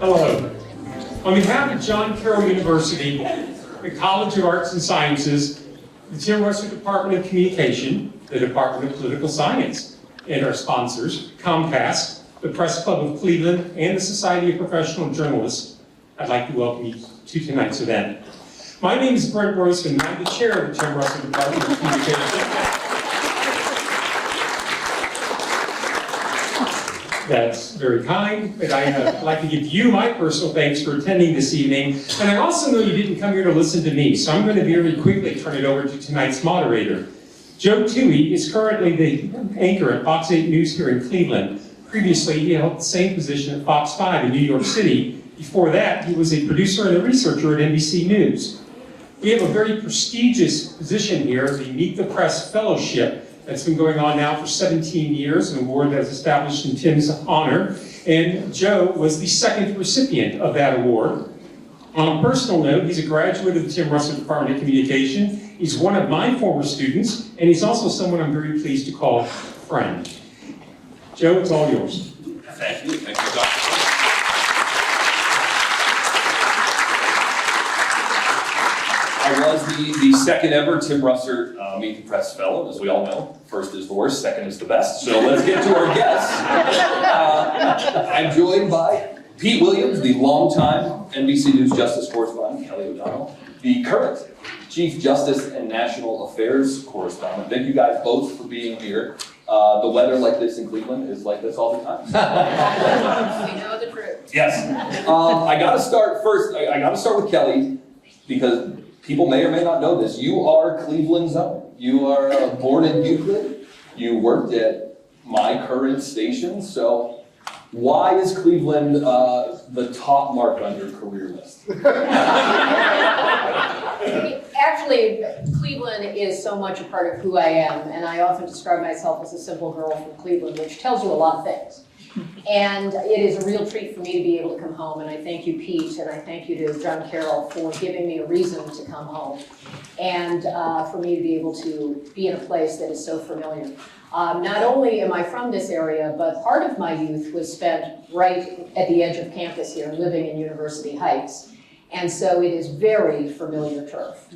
Hello. On behalf of John Carroll University, the College of Arts and Sciences, the Tim Russert Department of Communication, the Department of Political Science, and our sponsors, Comcast, the Press Club of Cleveland, and the Society of Professional Journalists, I'd like to welcome you to tonight's event. My name is Brent Royce, and I'm the chair of the Tim Russert Department of Communication. That's very kind, but I'd like to give you my personal thanks for attending this evening. And I also know you didn't come here to listen to me, so I'm going to very quickly turn it over to tonight's moderator. Joe Toohey is currently the anchor at Fox 8 News here in Cleveland. Previously, he held the same position at Fox 5 in New York City. Before that, he was a producer and a researcher at NBC News. We have a very prestigious position here, the Meet the Press Fellowship, that's been going on now for 17 years, an award that's established in Tim's honor. And Joe was the second recipient of that award. On a personal note, he's a graduate of the Tim Russert Department of Communication. He's one of my former students, and he's also someone I'm very pleased to call friend. Joe, it's all yours. Thank you. Thank you, Dr. I was the second ever Tim Russert Meet the Press Fellow, as we all know. First is the worst, second is the best. So let's get to our guests. I'm joined by PeteWilliams, the longtime NBC News Justice correspondent, KellyO'Donell, the current Chief Justice and National Affairs correspondent. Thank you guys both for being here. The weather like this in Cleveland is like this all the time. We know the truth. Yes. I gotta start first, I gotta start with Kelly, because people may or may not know this. You are Cleveland's own. You are born in Euclid. You worked at my current station. So why is Cleveland the top mark on your career list? Actually, Cleveland is so much a part of who I am, and I often describe myself as a simple girl from Cleveland, which tells you a lot of things. And it is a real treat for me to be able to come home, and I thank you, Pete, and I thank you to John Carroll for giving me a reason to come home, and for me to be able to be in a place that is so familiar. Not only am I from this area, but part of my youth was spent right at the edge of campus here, living in University Heights, and so it is very familiar turf.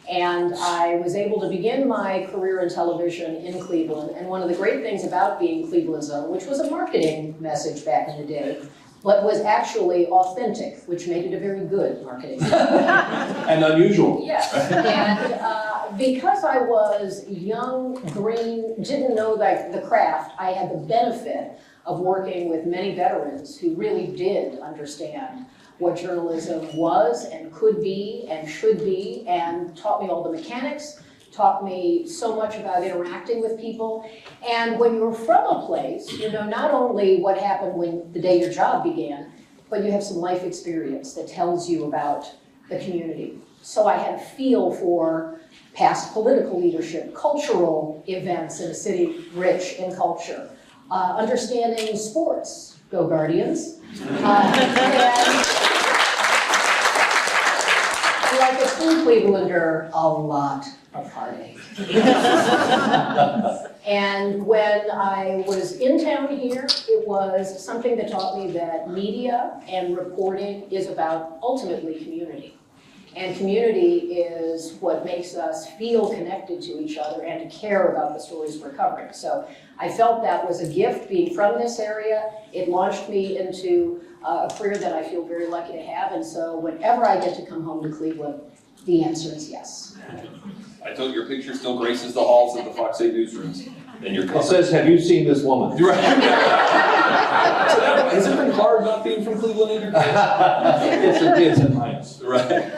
And I was able to begin my career in television in Cleveland. And one of the great things about being Cleveland's own, which was a marketing message back in the day, but was actually authentic, which made it a very good marketing message. And unusual. Yes, and because I was young, green, didn't know the craft, I had the benefit of working with many veterans who really did understand what journalism was and could be and should be, and taught me all the mechanics, taught me so much about interacting with people. And when you're from a place, you know not only what happened when the day your job began, but you have some life experience that tells you about the community. So I had a feel for past political leadership, cultural events in a city rich in culture, understanding sports, go Guardians, and like a true Clevelander, a lot of heartache. And when I was in town here, it was something that taught me that media and reporting is about ultimately community. And community is what makes us feel connected to each other and to care about the stories we're covering. So I felt that was a gift being from this area. It launched me into a career that I feel very lucky to have. And so whenever I get to come home to Cleveland, the answer is yes. I told your picture still graces the halls of the Fox 8 newsrooms. And your It says, have you seen this woman? Right. Has it been hard not being from Cleveland in your case? It's in Heights. Right.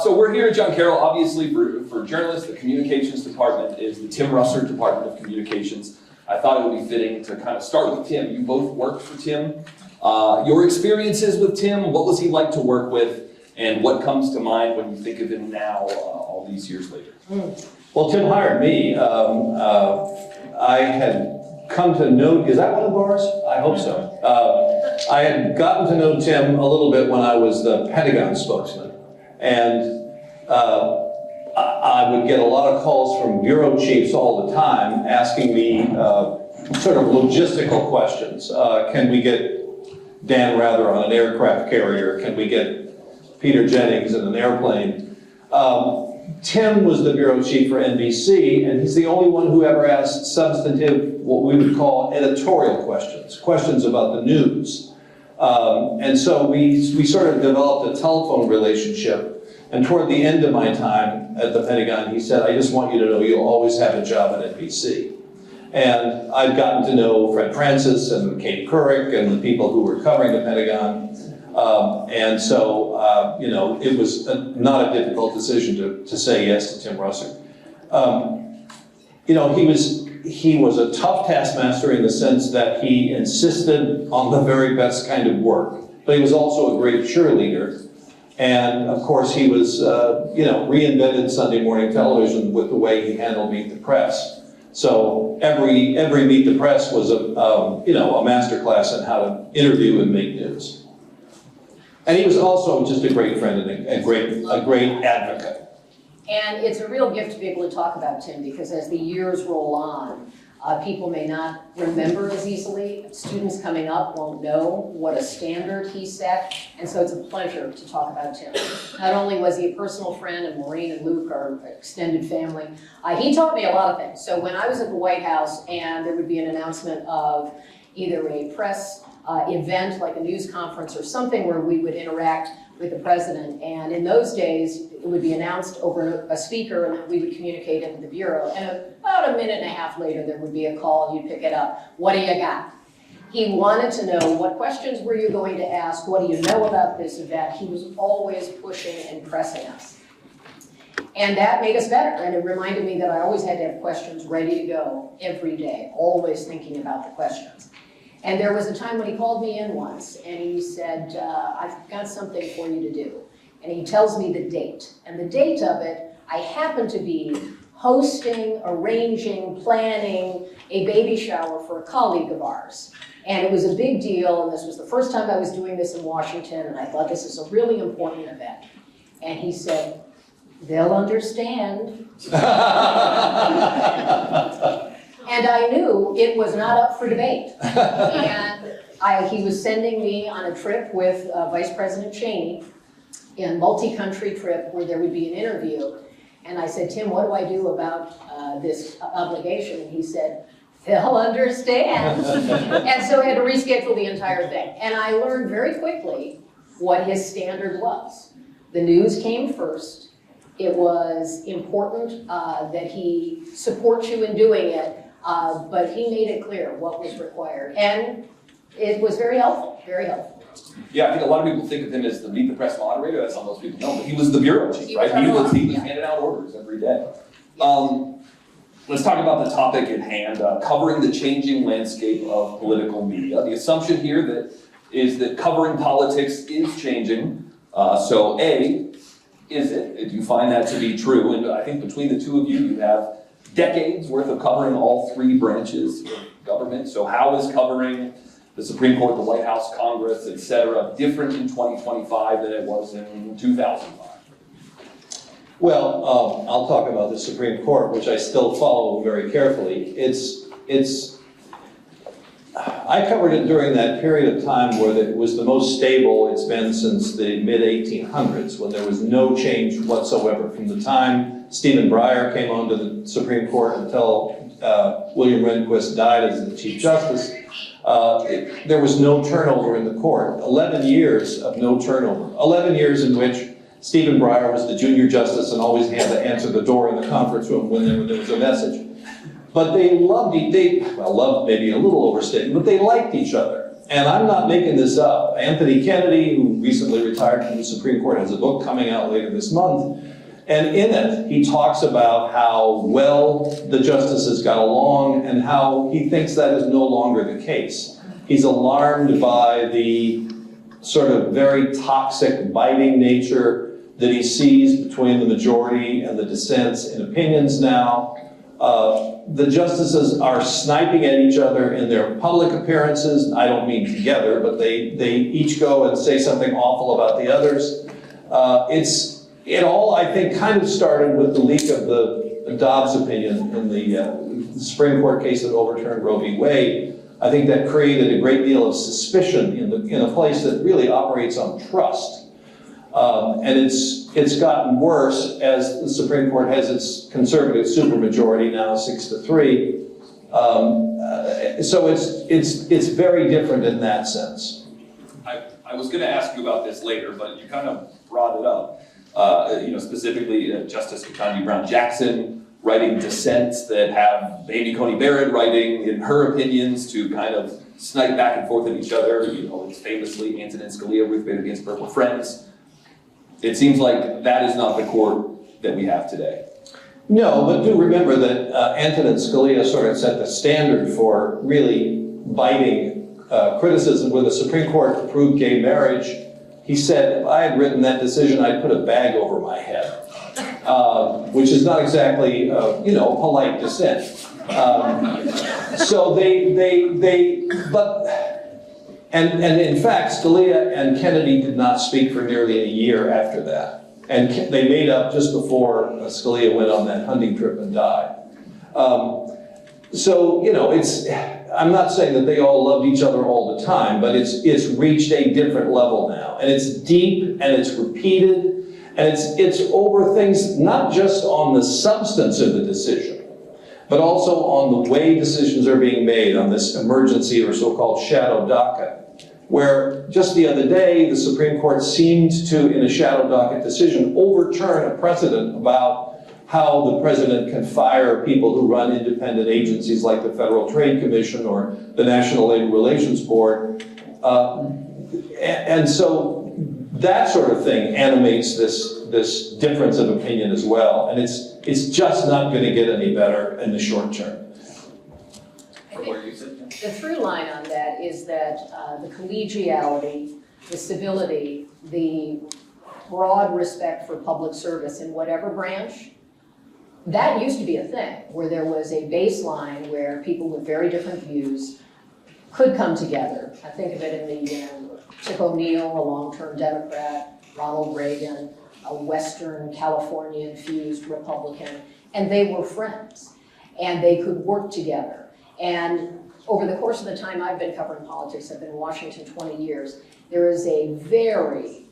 So we're here at John Carroll, obviously, for journalists. The communications department is the Tim Russert Department of Communications. I thought it would be fitting to kind of start with Tim. You both worked for Tim. Your experiences with Tim, what was he like to work with? And what comes to mind when you think of him now, all these years later? Well, Tim hired me. I had come to know, is that one of ours? I hope so. I had gotten to know Tim a little bit when I was the Pentagon spokesman. And I would get a lot of calls from bureau chiefs all the time asking me sort of logistical questions. Can we get Dan Rather on an aircraft carrier? Can we get Peter Jennings in an airplane? Tim was the bureau chief for NBC, and he's the only one who ever asked substantive, what we would call editorial questions, questions about the news. And so we sort of developed a telephone relationship. And toward the end of my time at the Pentagon, he said, I just want you to know you'll always have a job at NBC. And I've gotten to know Fred Francis and Kate Couric and the people who were covering the Pentagon. And so, you know, it was not a difficult decision to say yes to Tim Russert. You know, he was a tough taskmaster in the sense that he insisted on the very best kind of work, but he was also a great cheerleader. And of course, he was, you know, reinvented Sunday morning television with the way he handled Meet the Press. So every Meet the Press was you know, a master class on how to interview and make news. And he was also just a great friend and a great advocate. And it's a real gift to be able to talk about Tim, because as the years roll on, people may not remember as easily. Students coming up won't know what a standard he set, and so it's a pleasure to talk about Tim. Not only was he a personal friend, and Maureen and Luke are extended family, he taught me a lot of things. So when I was at the White House and there would be an announcement of either a press event, like a news conference or something where we would interact with the president, and in those days it would be announced over a speaker and then we would communicate into the bureau, and about a minute and a half later there would be a call, you'd pick it up. What do you got? He wanted to know, what questions were you going to ask? What do you know about this event? He was always pushing and pressing us. And that made us better, and it reminded me that I always had to have questions ready to go every day, always thinking about the questions. And there was a time when he called me in once and he said, I've got something for you to do. And he tells me the date. And the date of it, I happen to be hosting, arranging, planning a baby shower for a colleague of ours. And it was a big deal, and this was the first time I was doing this in Washington, and I thought this is a really important event. And he said, they'll understand. And I knew it was not up for debate. And he was sending me on a trip with Vice President Cheney, a multi-country trip where there would be an interview. And I said, Tim, what do I do about this obligation? And he said, they'll understand. And so I had to reschedule the entire thing. And I learned very quickly what his standard was. The news came first. It was important that he support you in doing it. But he made it clear what was required, and it was very helpful, very helpful. Yeah, I think a lot of people think of him as the Meet the Press moderator. That's how most people know, but he was the bureau chief, right? He was handing out orders every day. Let's talk about the topic at hand, covering the changing landscape of political media. The assumption here is that covering politics is changing. So A, is it? Do you find that to be true? And I think between the two of you, you have decades worth of covering all three branches of government. So how is covering the Supreme Court, the White House, Congress, et cetera, different in 2025 than it was in 2005? Well, I'll talk about the Supreme Court, which I still follow very carefully. I covered it during that period of time where it was the most stable it's been since the mid-1800s, when there was no change whatsoever from the time Stephen Breyer came onto the Supreme Court until William Rehnquist died as the Chief Justice. There was no turnover in the court. 11 years of no turnover. 11 years in which Stephen Breyer was the junior justice and always had to answer the door in the conference room when there was a message. But they loved loved maybe a little overstated, but they liked each other. And I'm not making this up. Anthony Kennedy, who recently retired from the Supreme Court, has a book coming out later this month. And in it, he talks about how well the justices got along and how he thinks that is no longer the case. He's alarmed by the sort of very toxic, biting nature that he sees between the majority and the dissents in opinions now. The justices are sniping at each other in their public appearances. I don't mean together, but they each go and say something awful about the others. It all, I think, kind of started with the leak of the Dobbs opinion in the Supreme Court case that overturned Roe v. Wade, I think that created a great deal of suspicion in a place that really operates on trust. And it's gotten worse as the Supreme Court has its conservative supermajority now, 6-3. So it's very different in that sense. I was going to ask you about this later, but you kind of brought it up. Specifically Justice Ketanji Brown Jackson writing dissents that have Amy Coney Barrett writing in her opinions to kind of snipe back and forth at each other. It's famously Antonin Scalia, Ruth Bader Ginsburg were friends. It seems like that is not the court that we have today. No, but do remember that Antonin Scalia sort of set the standard for really biting criticism when the Supreme Court approved gay marriage. He said, if I had written that decision, I'd put a bag over my head, which is not exactly, polite dissent. And in fact, Scalia and Kennedy did not speak for nearly a year after that. And they made up just before Scalia went on that hunting trip and died. I'm not saying that they all loved each other all the time, but it's reached a different level now. And it's deep and it's repeated and it's over things not just on the substance of the decision, but also on the way decisions are being made on this emergency or so-called shadow docket, where just the other day, the Supreme Court seemed to, in a shadow docket decision, overturn a precedent about how the president can fire people who run independent agencies like the Federal Trade Commission or the National Labor Relations Board. And so that sort of thing animates this difference of opinion as well. And it's just not going to get any better in the short term. The through line on that is that the collegiality, the civility, the broad respect for public service in whatever branch, that used to be a thing, where there was a baseline where people with very different views could come together. I think of it in the Tip O'Neill, a long-term Democrat, Ronald Reagan, a Western California-infused Republican, and they were friends, and they could work together. And over the course of the time I've been covering politics, I've been in Washington 20 years, there is a very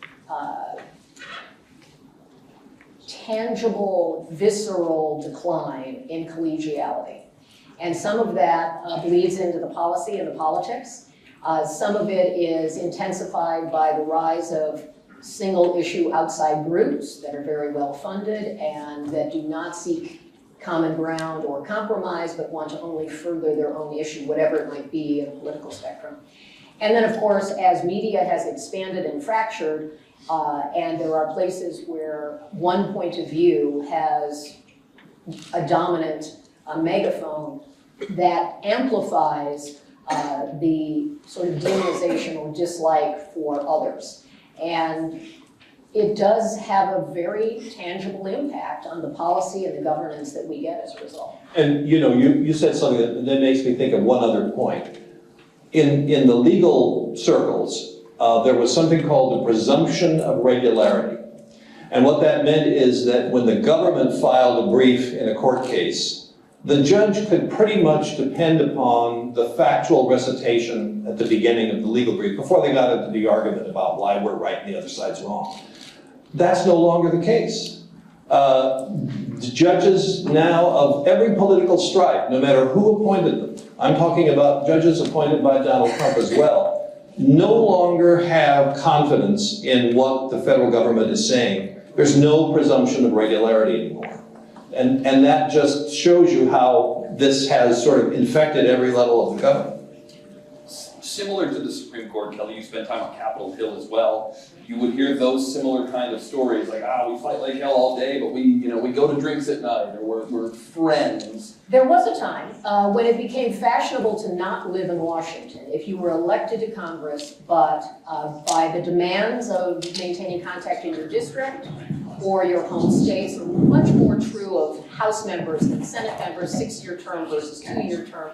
tangible, visceral decline in collegiality. And some of that bleeds into the policy and the politics. Some of it is intensified by the rise of single issue outside groups that are very well funded and that do not seek common ground or compromise, but want to only further their own issue, whatever it might be in the political spectrum. And then, of course, as media has expanded and fractured, and there are places where one point of view has a dominant megaphone that amplifies the sort of demonization or dislike for others. And it does have a very tangible impact on the policy and the governance that we get as a result. And you said something that makes me think of one other point. In the legal circles, there was something called the presumption of regularity. And what that meant is that when the government filed a brief in a court case, the judge could pretty much depend upon the factual recitation at the beginning of the legal brief before they got into the argument about why we're right and the other side's wrong. That's no longer the case. The judges now of every political stripe, no matter who appointed them, I'm talking about judges appointed by Donald Trump as well, no longer have confidence in what the federal government is saying. There's no presumption of regularity anymore. And that just shows you how this has sort of infected every level of the government. Similar to the Supreme Court, Kelly, you spent time on Capitol Hill as well. You would hear those similar kind of stories, like, we fight like hell all day, but we go to drinks at night, or we're friends. There was a time when it became fashionable to not live in Washington. If you were elected to Congress, but by the demands of maintaining contact in your district or your home states, much more true of House members than Senate members, 6-year term versus 2-year term.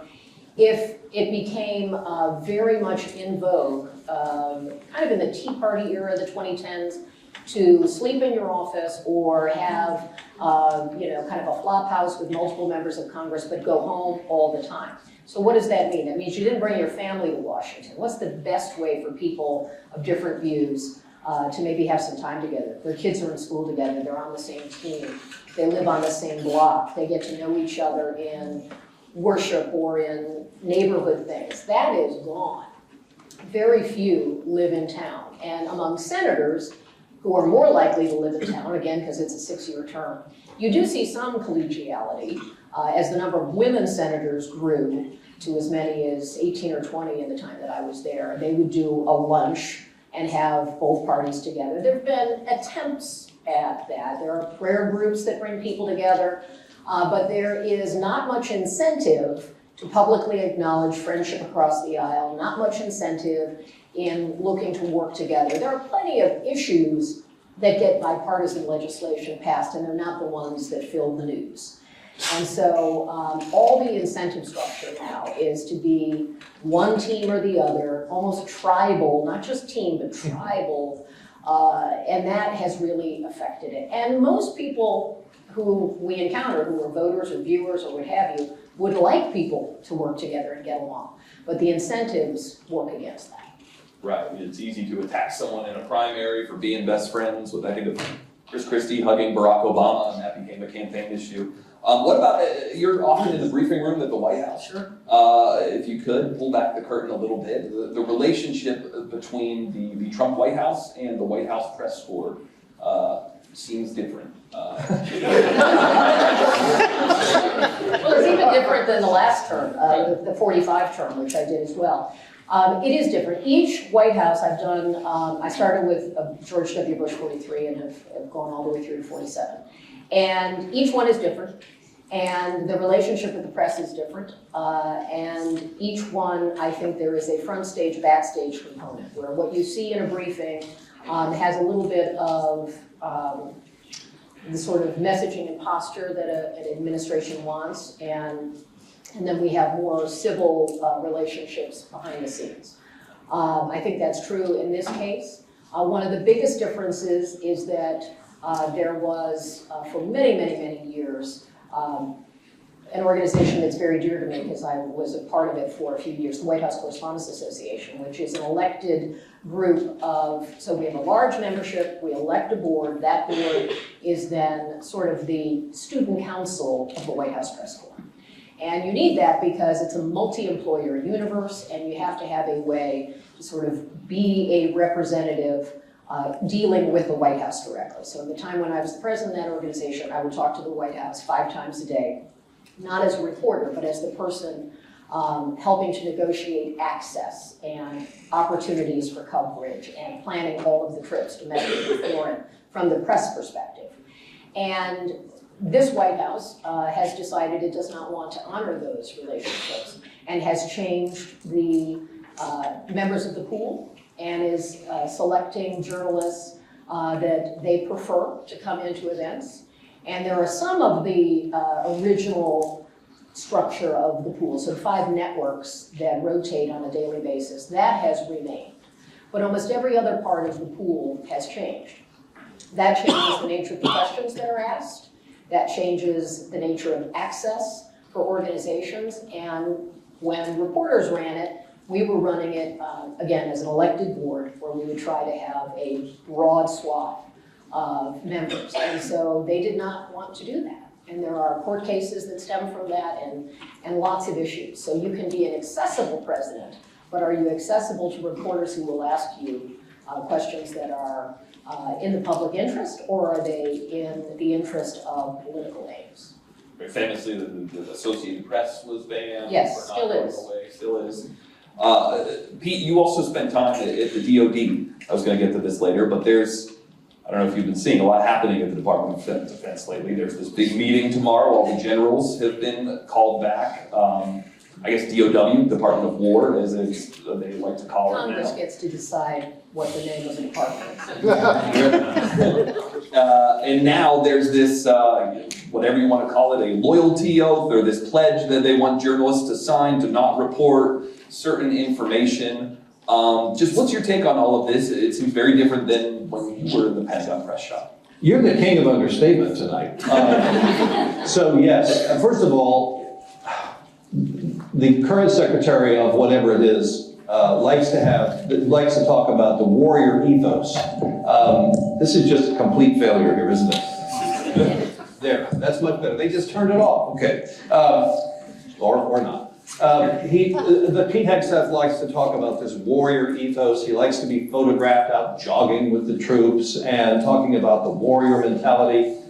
If it became very much in vogue, kind of in the Tea Party era, the 2010s, to sleep in your office or have, kind of a flop house with multiple members of Congress, but go home all the time. So what does that mean? That means you didn't bring your family to Washington. What's the best way for people of different views to maybe have some time together? Their kids are in school together, they're on the same team, they live on the same block, they get to know each other in worship or in neighborhood things. That is gone. Very few live in town. And among senators, who are more likely to live in town, again, because it's a 6-year term, you do see some collegiality as the number of women senators grew to as many as 18 or 20 in the time that I was there. They would do a lunch and have both parties together. There have been attempts at that. There are prayer groups that bring people together, but there is not much incentive to publicly acknowledge friendship across the aisle, not much incentive in looking to work together. There are plenty of issues that get bipartisan legislation passed, and they're not the ones that fill the news. And so all the incentive structure now is to be one team or the other, almost tribal, not just team, but tribal, and that has really affected it. And most people who we encounter, who are voters or viewers or what have you, would like people to work together and get along, but the incentives work against that. Right, it's easy to attack someone in a primary for being best friends with, I think of Chris Christie hugging Barack Obama, and that became a campaign issue. What about, you're often in the briefing room at the White House. Sure. If you could, pull back the curtain a little bit. The relationship between the Trump White House and the White House press corps seems different. Well, it's even different than the last term, the 45 term, which I did as well. It is different. Each White House I've done, I started with George W. Bush 43 and have gone all the way through to 47. And each one is different, and the relationship with the press is different. And each one, I think there is a front stage, backstage component, where what you see in a briefing has a little bit of the sort of messaging and posture that an administration wants, and then we have more civil relationships behind the scenes. I think that's true in this case. One of the biggest differences is that there was, for many, many, many years, an organization that's very dear to me because I was a part of it for a few years, the White House Correspondents Association, which is an elected group of, so we have a large membership, we elect a board, that board is then sort of the student council of the White House Press Corps. And you need that because it's a multi-employer universe, and you have to have a way to sort of be a representative dealing with the White House directly. So at the time when I was the president of that organization, I would talk to the White House 5 times a day, not as a reporter, but as the person helping to negotiate access and opportunities for coverage and planning all of the trips, domestic and foreign, from the press perspective. And this White House has decided it does not want to honor those relationships and has changed the members of the pool and is selecting journalists that they prefer to come into events. And there are some of the original structure of the pool, so 5 networks that rotate on a daily basis, that has remained. But almost every other part of the pool has changed. That changes the nature of the questions that are asked. That changes the nature of access for organizations. And when reporters ran it, we were running it, again, as an elected board, where we would try to have a broad swath of members. And so they did not want to do that. And there are court cases that stem from that and lots of issues. So you can be an accessible president, but are you accessible to reporters who will ask you questions that are in the public interest, or are they in the interest of political aims? Very famously, the Associated Press was banned. Yes, for not still going is. away, still is. Pete, you also spent time at the DOD. I was going to get to this later, but there's, I don't know if you've been seeing a lot happening at the Department of Defense lately. There's this big meeting tomorrow. All the generals have been called back. I guess DOW, Department of War, as they like to call it now. Congress gets to decide what the name of the department is. And now there's this, whatever you want to call it, a loyalty oath, or this pledge that they want journalists to sign to not report certain information. Just what's your take on all of this? It seems very different than when you were in the Pentagon press shop. You're the king of understatement tonight. So yes, first of all, the current secretary of whatever it is likes to talk about the warrior ethos. This is just a complete failure here, isn't it? There, that's much better. They just turned it off. Okay, or not. The Pete Hegseth likes to talk about this warrior ethos. He likes to be photographed out jogging with the troops and talking about the warrior mentality.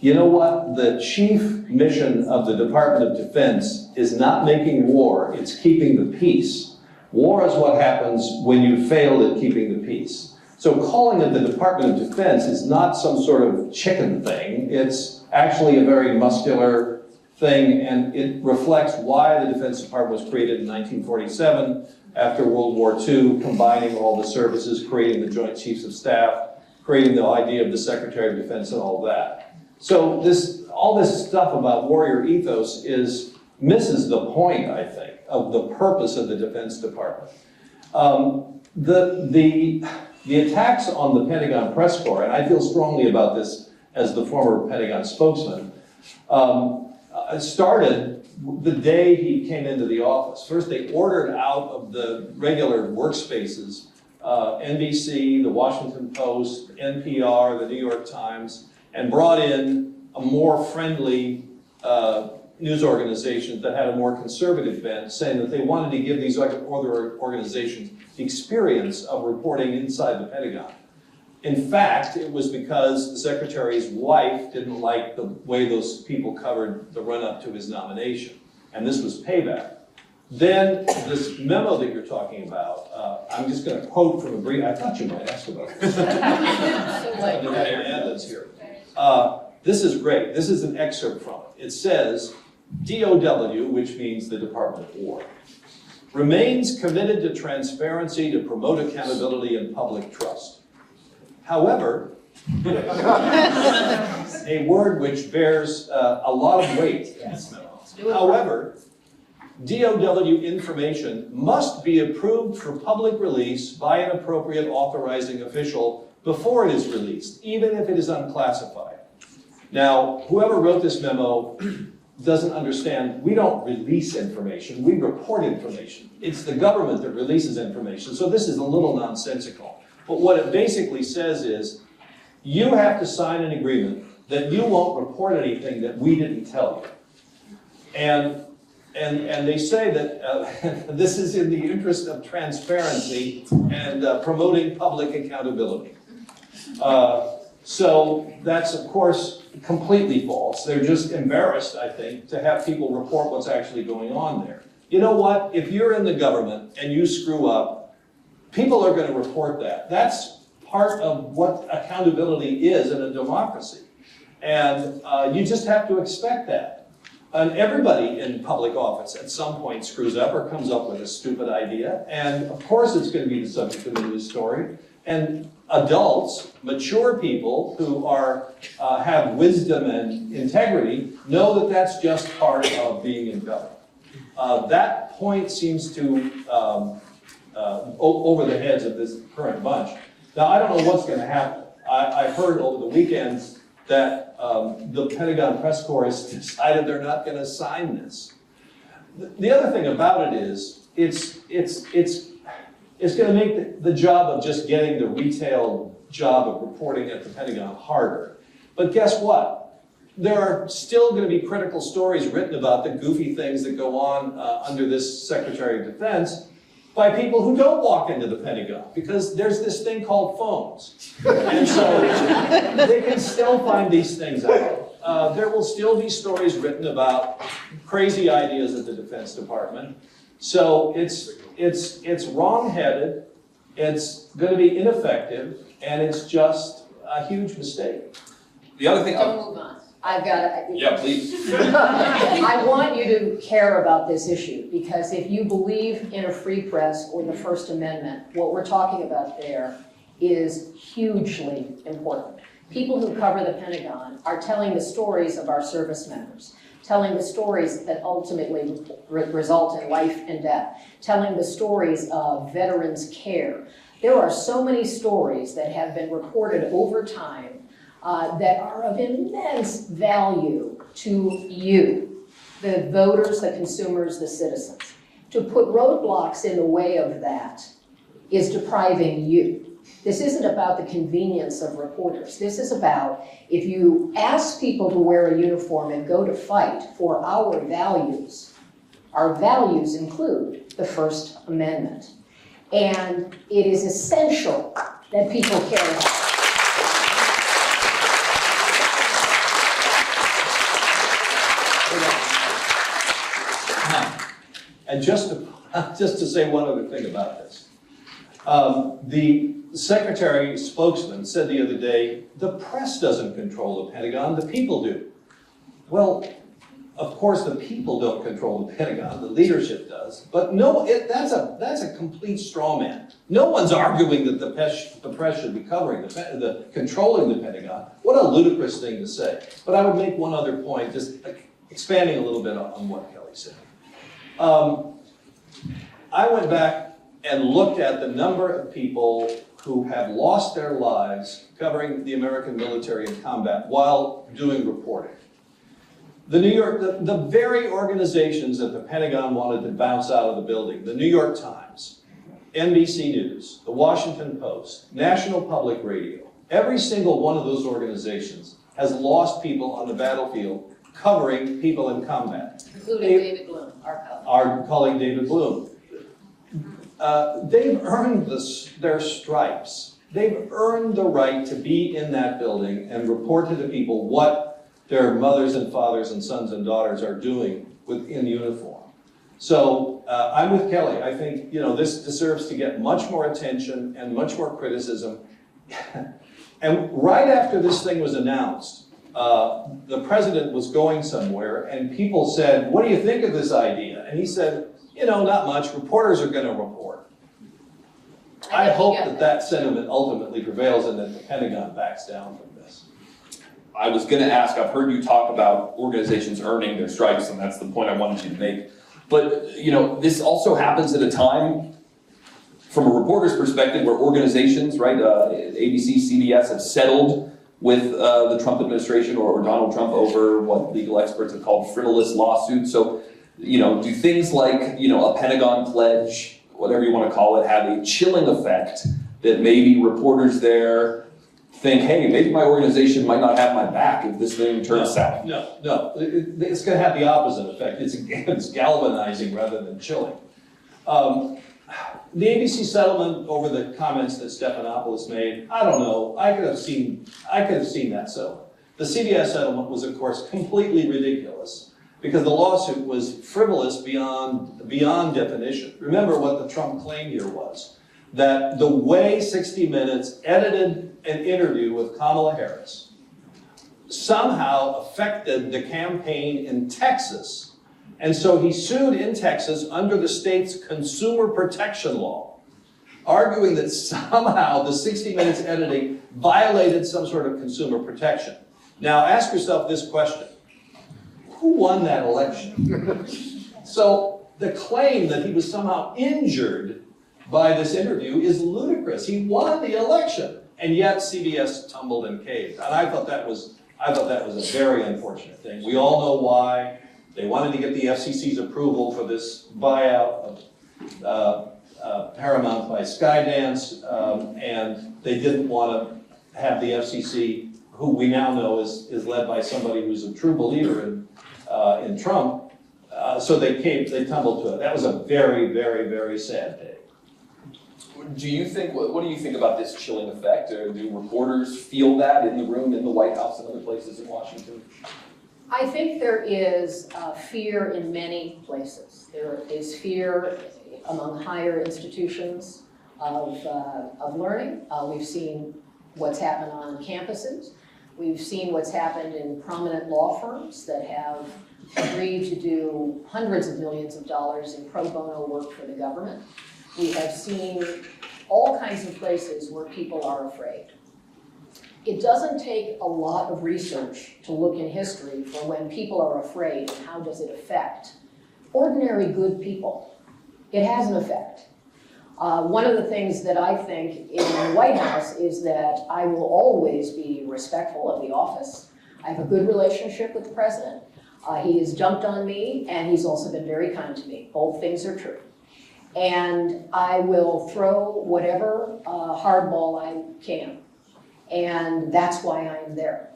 You know what? The chief mission of the Department of Defense is not making war, it's keeping the peace. War is what happens when you failed at keeping the peace. So calling it the Department of Defense is not some sort of chicken thing. It's actually a very muscular thing, and it reflects why the Defense Department was created in 1947 after World War II, combining all the services, creating the Joint Chiefs of Staff, creating the idea of the Secretary of Defense and all that. So all this stuff about warrior ethos misses the point, I think, of the purpose of the Defense Department. The attacks on the Pentagon press corps, and I feel strongly about this as the former Pentagon spokesman, started the day he came into the office. First, they ordered out of the regular workspaces, NBC, the Washington Post, NPR, the New York Times, and brought in a more friendly news organization that had a more conservative bent, saying that they wanted to give these other organizations the experience of reporting inside the Pentagon. In fact, it was because the Secretary's wife didn't like the way those people covered the run-up to his nomination, and this was payback. Then this memo that you're talking about, I'm just going to quote from a brief. I thought you might ask about this. I'm going to add this here. This is great. This is an excerpt from it. It says, DOW, which means the Department of War, remains committed to transparency to promote accountability and public trust. However, a word which bears a lot of weight in this memo. However, DOW information must be approved for public release by an appropriate authorizing official before it is released, even if it is unclassified. Now, whoever wrote this memo doesn't understand, we don't release information, we report information. It's the government that releases information, so this is a little nonsensical. But what it basically says is, you have to sign an agreement that you won't report anything that we didn't tell you. And they say that this is in the interest of transparency and promoting public accountability. So that's, of course, completely false. They're just embarrassed, I think, to have people report what's actually going on there. You know what? If you're in the government and you screw up, people are going to report that. That's part of what accountability is in a democracy. And you just have to expect that. And everybody in public office at some point screws up or comes up with a stupid idea. And of course it's going to be the subject of the news story. And adults, mature people who have wisdom and integrity know that that's just part of being in government. That point seems to over the heads of this current bunch. Now, I don't know what's going to happen. I heard over the weekend that the Pentagon press corps has decided they're not going to sign this. The other thing about it is, it's going to make the job of just getting the retail job of reporting at the Pentagon harder. But guess what? There are still going to be critical stories written about the goofy things that go on under this Secretary of Defense by people who don't walk into the Pentagon, because there's this thing called phones. And so they can still find these things out. There will still be stories written about crazy ideas at the Defense Department. So it's wrong-headed, it's going to be ineffective, and it's just a huge mistake. The other thing. Don't move on. I've got to. Yeah, please. I want you to care about this issue, because if you believe in a free press or the First Amendment, what we're talking about there is hugely important. People who cover the Pentagon are telling the stories of our service members, telling the stories that ultimately result in life and death, telling the stories of veterans' care. There are so many stories that have been recorded over time that are of immense value to you, the voters, the consumers, the citizens. To put roadblocks in the way of that is depriving you. This isn't about the convenience of reporters. This is about if you ask people to wear a uniform and go to fight for our values include the First Amendment. And it is essential that people care about it. And just to say one other thing about this. The Secretary spokesman said the other day, the press doesn't control the Pentagon, the people do. Well, of course the people don't control the Pentagon, the leadership does. But no, that's a complete straw man. No one's arguing that the press should be covering, controlling the Pentagon. What a ludicrous thing to say. But I would make one other point, just expanding a little bit on what Kelly said. I went back and looked at the number of people who have lost their lives covering the American military in combat while doing reporting. The very organizations that the Pentagon wanted to bounce out of the building, the New York Times, NBC News, the Washington Post, National Public Radio, every single one of those organizations has lost people on the battlefield covering people in combat. Including David Bloom, our colleague David Bloom. They've earned their stripes. They've earned the right to be in that building and report to the people what their mothers and fathers and sons and daughters are doing in uniform. So I'm with Kelly. I think this deserves to get much more attention and much more criticism. And right after this thing was announced, the president was going somewhere and people said, what do you think of this idea? And he said, not much. Reporters are going to report. I hope that sentiment ultimately prevails and that the Pentagon backs down from this. I was going to ask, I've heard you talk about organizations earning their stripes, and that's the point I wanted you to make. But, this also happens at a time, from a reporter's perspective, where organizations, right, ABC, CBS have settled with the Trump administration or Donald Trump over what legal experts have called frivolous lawsuits. So, do things like, a Pentagon pledge, whatever you want to call it, have a chilling effect that maybe reporters there think, hey, maybe my organization might not have my back if this thing turns south? No. It's going to have the opposite effect. It's galvanizing rather than chilling. The ABC settlement over the comments that Stephanopoulos made, I don't know. I could have seen that settlement. The CBS settlement was, of course, completely ridiculous because the lawsuit was frivolous beyond definition. Remember what the Trump claim here was, that the way 60 Minutes edited an interview with Kamala Harris somehow affected the campaign in Texas. And so he sued in Texas under the state's consumer protection law, arguing that somehow the 60 Minutes editing violated some sort of consumer protection. Now ask yourself this question. Who won that election? So the claim that he was somehow injured by this interview is ludicrous. He won the election, and yet CBS tumbled and caved. And I thought that was a very unfortunate thing. We all know why. They wanted to get the FCC's approval for this buyout of Paramount by Skydance, and they didn't want to have the FCC, who we now know is led by somebody who's a true believer in Trump. So they tumbled to it. That was a very, very, very sad day. Do you think, what do you think about this chilling effect? Or do reporters feel that in the room, in the White House, and other places in Washington? I think there is fear in many places. There is fear among higher institutions of learning. We've seen what's happened on campuses. We've seen what's happened in prominent law firms that have agreed to do hundreds of millions of dollars in pro bono work for the government. We have seen all kinds of places where people are afraid. It doesn't take a lot of research to look in history for when people are afraid and how does it affect ordinary good people. It has an effect. One of the things that I think in the White House is that I will always be respectful of the office. I have a good relationship with the president. He has jumped on me, and he's also been very kind to me. Both things are true. And I will throw whatever hardball I can. And that's why I am there.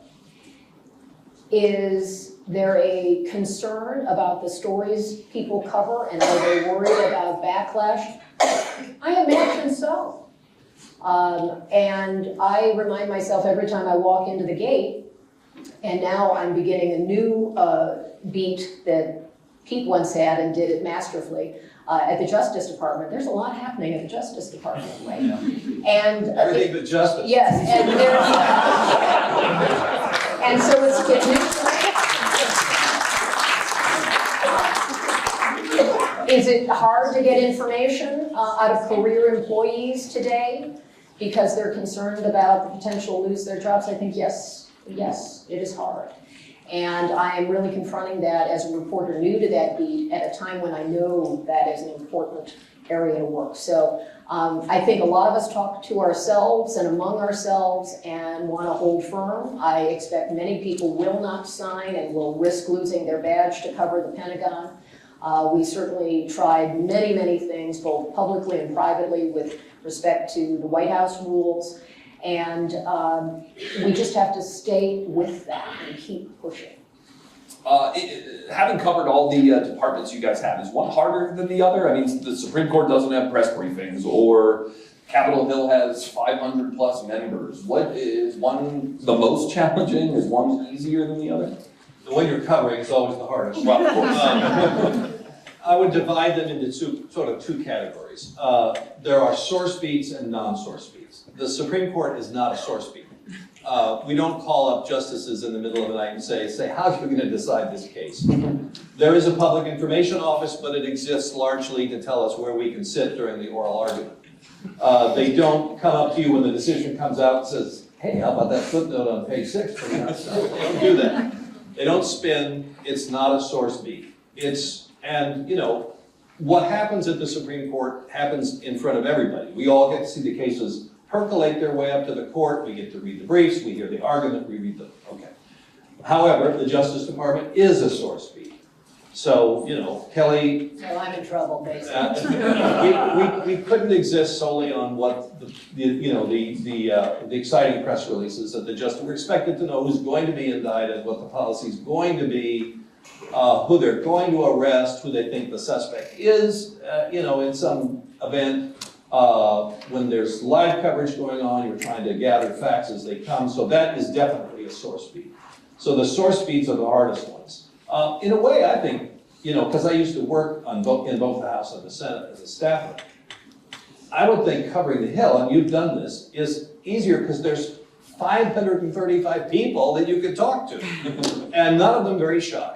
Is there a concern about the stories people cover, and are they worried about backlash? I imagine so. And I remind myself every time I walk into the gate, and now I'm beginning a new beat that Pete once had and did it masterfully at the Justice Department. There's a lot happening at the Justice Department lately. And Everything but justice. yes, and there's and so it's Is it hard to get information out of career employees today because they're concerned about the potential to lose their jobs? I think yes, it is hard. And I am really confronting that as a reporter new to that beat at a time when I know that is an important area to work. So I think a lot of us talk to ourselves and among ourselves and want to hold firm. I expect many people will not sign and will risk losing their badge to cover the Pentagon. We certainly tried many things, both publicly and privately, with respect to the White House rules. And we just have to stay with that and keep pushing. Having covered all the departments you guys have, is one harder than the other? I mean, the Supreme Court doesn't have press briefings, or Capitol Hill has 500 plus members. What is one the most challenging? Is one easier than the other? The one you're covering is always the hardest. Well, of course. I would divide them into two categories. There are source beats and non-source beats. The Supreme Court is not a source beat. We don't call up justices in the middle of the night and say, how are you going to decide this case? There is a public information office, but it exists largely to tell us where we can sit during the oral argument. They don't come up to you when the decision comes out and says, hey, how about that footnote on page 6? They don't do that. They don't spin. It's not a source beat. And you know, what happens at the Supreme Court happens in front of everybody. We all get to see the cases percolate their way up to the court. We get to read the briefs, we hear the argument, we read okay. However, the Justice Department is a source beat. So, you know, Kelly. So I'm in trouble, basically. We couldn't exist solely on what the exciting press releases that we're expected to know who's going to be indicted, what the policy is going to be, who they're going to arrest, who they think the suspect is, in some event. When there's live coverage going on, you're trying to gather facts as they come. So that is definitely a source beat. So the source beats are the hardest ones. In a way, I think, because I used to work in both the House and the Senate as a staffer, I would think covering the Hill, and you've done this, is easier because there's 535 people that you could talk to, and none of them very shy.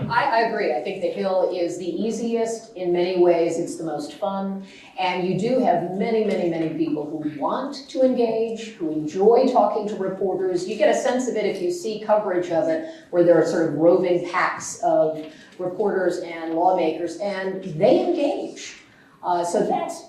I agree. I think the Hill is the easiest in many ways. It's the most fun. And you do have many people who want to engage, who enjoy talking to reporters. You get a sense of it if you see coverage of it, where there are sort of roving packs of reporters and lawmakers, and they engage. So that's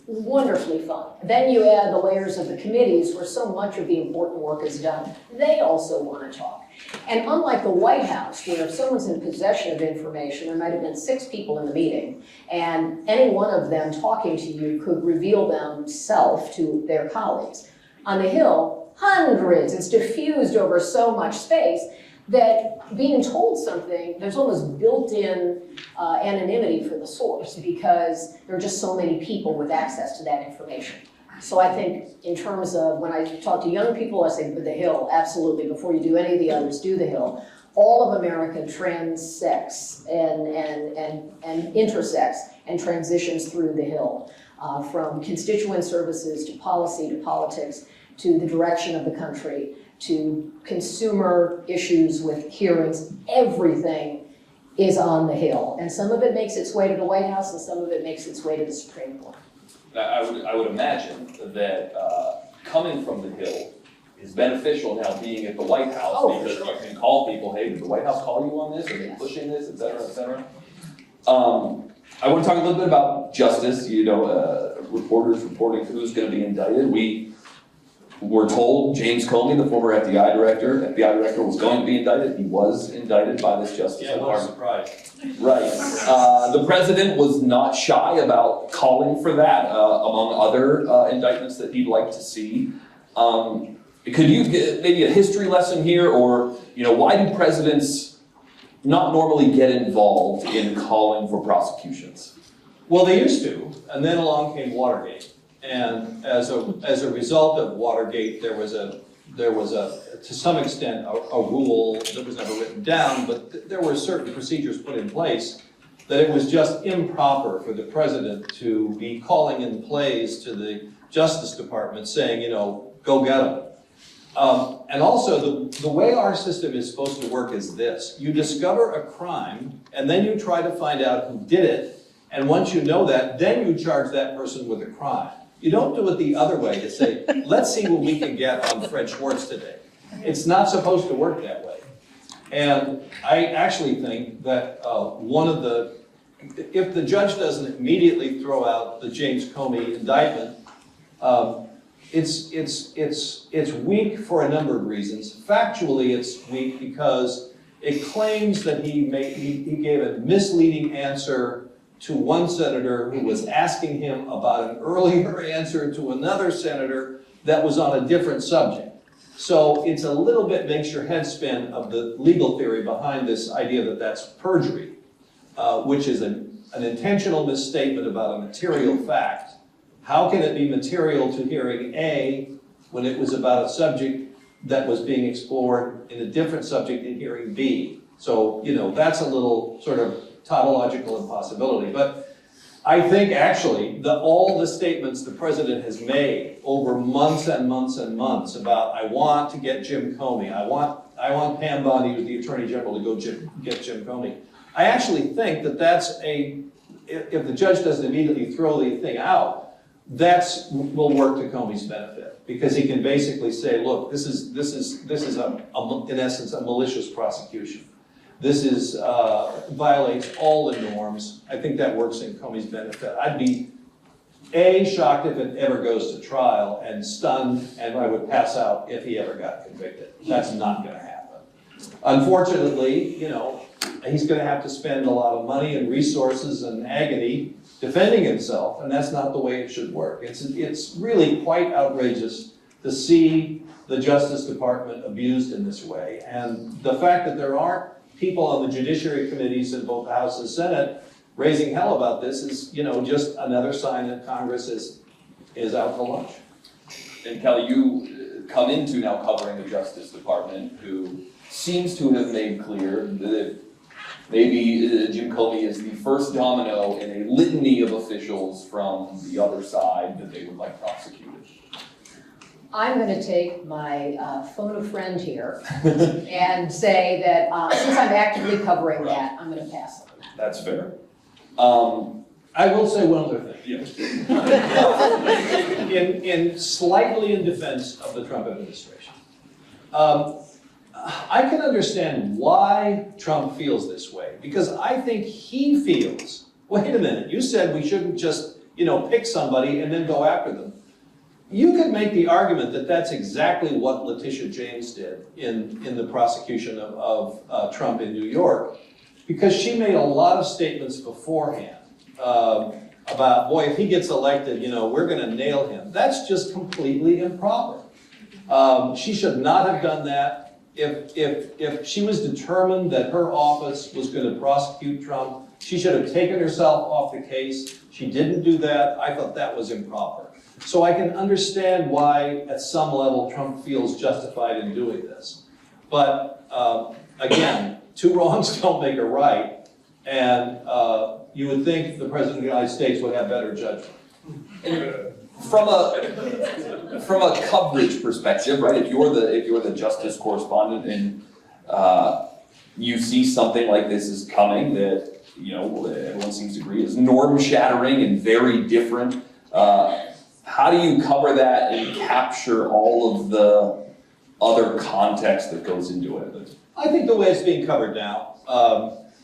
wonderfully fun. Then you add the layers of the committees where so much of the important work is done. They also want to talk. And unlike the White House, where if someone's in possession of information, there might have been 6 people in the meeting, and any one of them talking to you could reveal themselves to their colleagues. On the Hill, hundreds. It's diffused over so much space that being told something, there's almost built-in anonymity for the source, because there are just so many people with access to that information. So I think in terms of when I talk to young people, I say the Hill, absolutely. Before you do any of the others, do the Hill. All of America transects and intersects and transitions through the Hill, from constituent services to policy to politics to the direction of the country to consumer issues with hearings. Everything is on the Hill. And some of it makes its way to the White House and some of it makes its way to the Supreme Court. I would imagine that coming from the Hill is beneficial now being at the White House, because you can call people, hey, did the White House call you on this? Are they pushing this, et cetera, et cetera? I want to talk a little bit about justice, reporters reporting who's going to be indicted. we're told James Comey, the former FBI director was going to be indicted. He was indicted by this Justice Department. Surprise. Right. The president was not shy about calling for that, among other indictments that he'd like to see. Could you give maybe a history lesson here, or why do presidents not normally get involved in calling for prosecutions? Well, they used to, and then along came Watergate. And as a result of Watergate, there was a to some extent a rule that was never written down, but there were certain procedures put in place that it was just improper for the president to be calling in plays to the Justice Department saying, go get them. And also, the way our system is supposed to work is this. You discover a crime, and then you try to find out who did it, and once you know that, then you charge that person with a crime. You don't do it the other way to say, let's see what we can get on Fred Schwartz today. It's not supposed to work that way. And I actually think that if the judge doesn't immediately throw out the James Comey indictment, it's weak for a number of reasons. Factually, it's weak because it claims that he gave a misleading answer to one senator who was asking him about an earlier answer to another senator that was on a different subject. So it's a little bit makes your head spin of the legal theory behind this idea that that's perjury, which is an intentional misstatement about a material fact. How can it be material to hearing A when it was about a subject that was being explored in a different subject in hearing B? So, that's a little sort of tautological impossibility. But I think actually all the statements the president has made over months and months and months about, I want to get Jim Comey, I want Pam Bondi, who's the Attorney General, to go get Jim Comey. I actually think that's if the judge doesn't immediately throw the thing out, will work to Comey's benefit, because he can basically say, look, this is in essence a malicious prosecution. This violates all the norms. I think that works in Comey's benefit. I'd be shocked if it ever goes to trial, and stunned, and I would pass out if he ever got convicted. That's not going to happen. Unfortunately, he's going to have to spend a lot of money and resources and agony defending himself, and that's not the way it should work. It's really quite outrageous to see the Justice Department abused in this way, and the fact that there aren't people on the judiciary committees in both the House and Senate raising hell about this is, just another sign that Congress is out to lunch. And Kelly, you come into now covering the Justice Department, who seems to have made clear that maybe Jim Comey is the first domino in a litany of officials from the other side that they would like prosecuted. I'm going to take my phone a friend here and say that since I'm actively covering that, I'm going to pass on that. That's fair. I will say one other thing. Yeah. Slightly in defense of the Trump administration. I can understand why Trump feels this way, because I think he feels, wait a minute, you said we shouldn't just, pick somebody and then go after them. You could make the argument that that's exactly what Letitia James did in the prosecution of Trump in New York, because she made a lot of statements beforehand about, boy, if he gets elected, we're going to nail him. That's just completely improper. She should not have done that. If she was determined that her office was going to prosecute Trump, she should have taken herself off the case. She didn't do that. I thought that was improper. So I can understand why, at some level, Trump feels justified in doing this. But again, two wrongs don't make a right, and you would think the President of the United States would have better judgment. From a coverage perspective, right? If you're the justice correspondent and you see something like this is coming that everyone seems to agree is norm-shattering and very different, how do you cover that and capture all of the other context that goes into it? I think the way it's being covered now,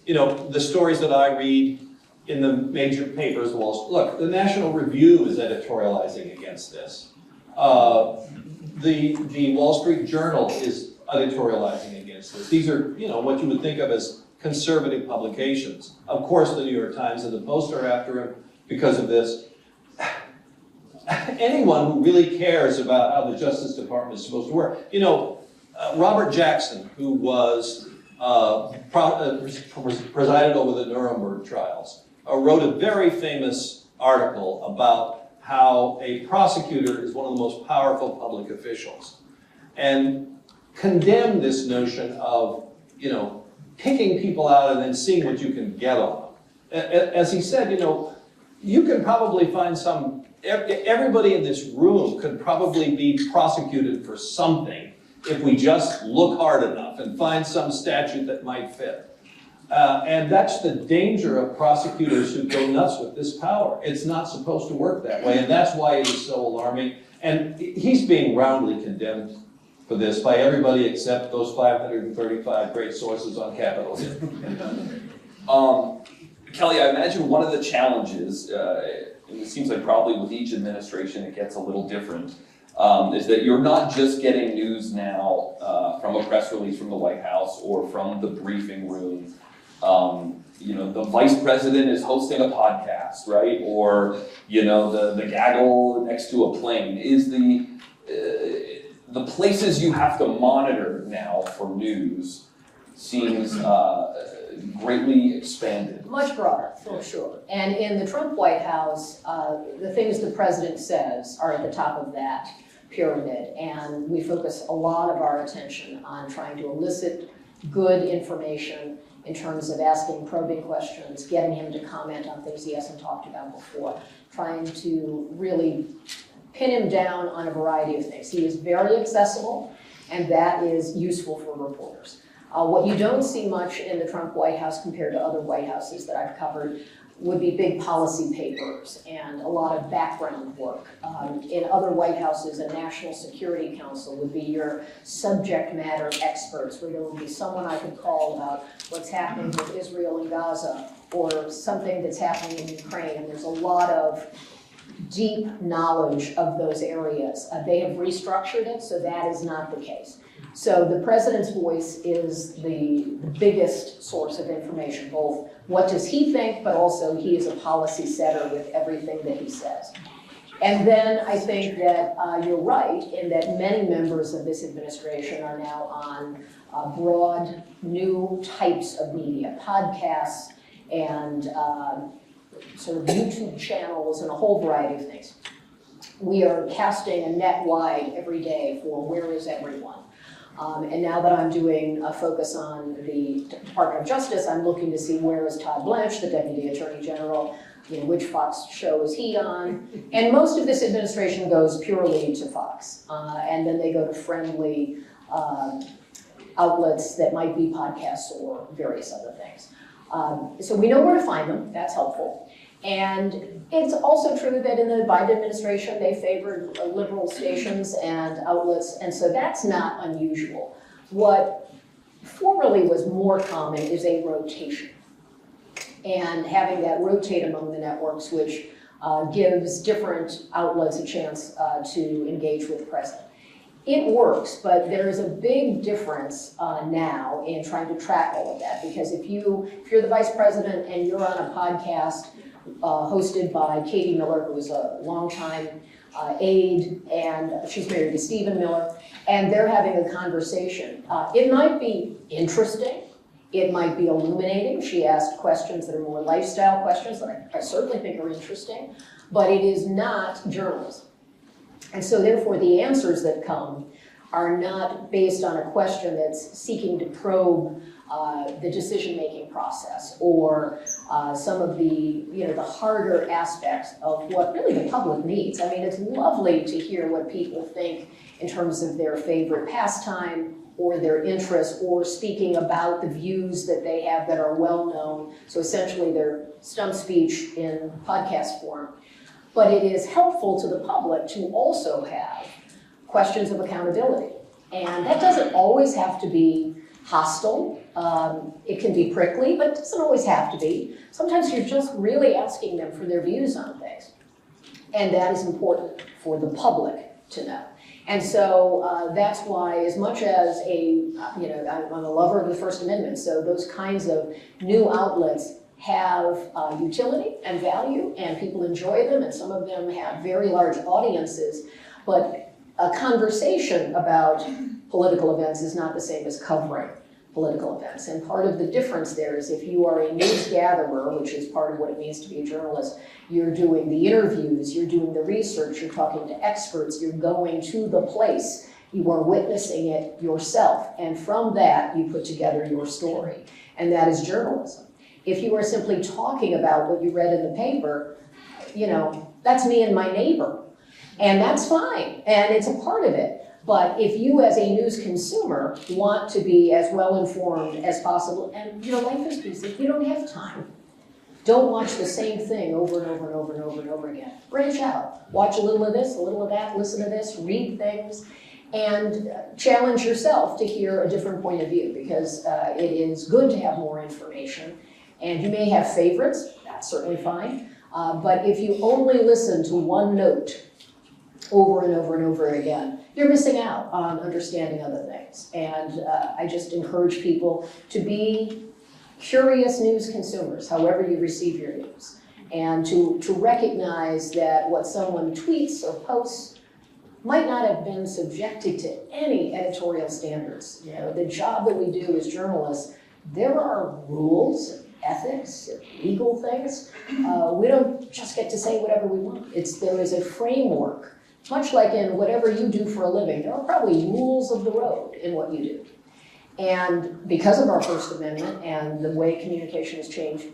the stories that I read in the major papers, look, the National Review is editorializing against this. The Wall Street Journal is editorializing against this. These are, what you would think of as conservative publications. Of course, the New York Times and the Post are after him because of this. Anyone who really cares about how the Justice Department is supposed to work. Robert Jackson, who was presided over the Nuremberg trials, wrote a very famous article about how a prosecutor is one of the most powerful public officials, and condemned this notion of, picking people out and then seeing what you can get on them. As he said, you can probably find everybody in this room could probably be prosecuted for something if we just look hard enough and find some statute that might fit. And that's the danger of prosecutors who go nuts with this power. It's not supposed to work that way, and that's why it is so alarming. And he's being roundly condemned for this by everybody except those 535 great sources on Capitol Hill. Kelly, I imagine one of the challenges, and it seems like probably with each administration it gets a little different, is that you're not just getting news now from a press release from the White House or from the briefing room. The vice president is hosting a podcast, right? Or, the gaggle next to a plane. Is the places you have to monitor now for news seems greatly expanded. Much broader, for sure. And in the Trump White House, the things the president says are at the top of that pyramid. And we focus a lot of our attention on trying to elicit good information in terms of asking probing questions, getting him to comment on things he hasn't talked about before, trying to really pin him down on a variety of things. He is very accessible, and that is useful for reporters. What you don't see much in the Trump White House compared to other White Houses that I've covered would be big policy papers and a lot of background work. In other White Houses, a National Security Council would be your subject matter experts, where there would be someone I could call about what's happening with Israel and Gaza, or something that's happening in Ukraine, and there's a lot of deep knowledge of those areas. They have restructured it, so that is not the case. So the president's voice is the biggest source of information, both what does he think, but also he is a policy setter with everything that he says. And then I think that you're right in that many members of this administration are now on broad new types of media, podcasts and sort of YouTube channels and a whole variety of things. We are casting a net wide every day for where is everyone. And now that I'm doing a focus on the Department of Justice, I'm looking to see where is Todd Blanche, the Deputy Attorney General, which Fox show is he on? And most of this administration goes purely to Fox. And then they go to friendly outlets that might be podcasts or various other things. So we know where to find them, that's helpful. And it's also true that in the Biden administration, they favored liberal stations and outlets, and so that's not unusual. What formerly was more common is a rotation, and having that rotate among the networks, which gives different outlets a chance to engage with the president. It works, but there is a big difference now in trying to track all of that, because if you're the vice president and you're on a podcast hosted by Katie Miller, who is a longtime aide, and she's married to Stephen Miller, and they're having a conversation. It might be interesting, it might be illuminating. She asked questions that are more lifestyle questions that I certainly think are interesting, but it is not journalism. And so therefore the answers that come are not based on a question that's seeking to probe the decision-making process or some of the harder aspects of what really the public needs. I mean, it's lovely to hear what people think in terms of their favorite pastime or their interests, or speaking about the views that they have that are well known. So essentially their stump speech in podcast form. But it is helpful to the public to also have questions of accountability. And that doesn't always have to be hostile. It can be prickly, but it doesn't always have to be. Sometimes you're just really asking them for their views on things. And that is important for the public to know. And so that's why, as much as I'm a lover of the First Amendment, so those kinds of new outlets have utility and value, and people enjoy them, and some of them have very large audiences, but a conversation about political events is not the same as covering political events. And part of the difference there is if you are a news gatherer, which is part of what it means to be a journalist, you're doing the interviews, you're doing the research, you're talking to experts, you're going to the place, you are witnessing it yourself, and from that you put together your story, and that is journalism. If you are simply talking about what you read in the paper, that's me and my neighbor, and that's fine, and it's a part of it. But if you as a news consumer want to be as well informed as possible, and life is busy, you don't have time. Don't watch the same thing over and over and over and over and over again. Branch out. Watch a little of this, a little of that, listen to this, read things, and challenge yourself to hear a different point of view, because it is good to have more information. And you may have favorites, that's certainly fine. But if you only listen to one note over and over and over again, you're missing out on understanding other things. And I just encourage people to be curious news consumers, however you receive your news, and to recognize that what someone tweets or posts might not have been subjected to any editorial standards. The job that we do as journalists, there are rules, ethics, legal things. We don't just get to say whatever we want. There is a framework. Much like in whatever you do for a living, there are probably rules of the road in what you do. And because of our First Amendment and the way communication has changed,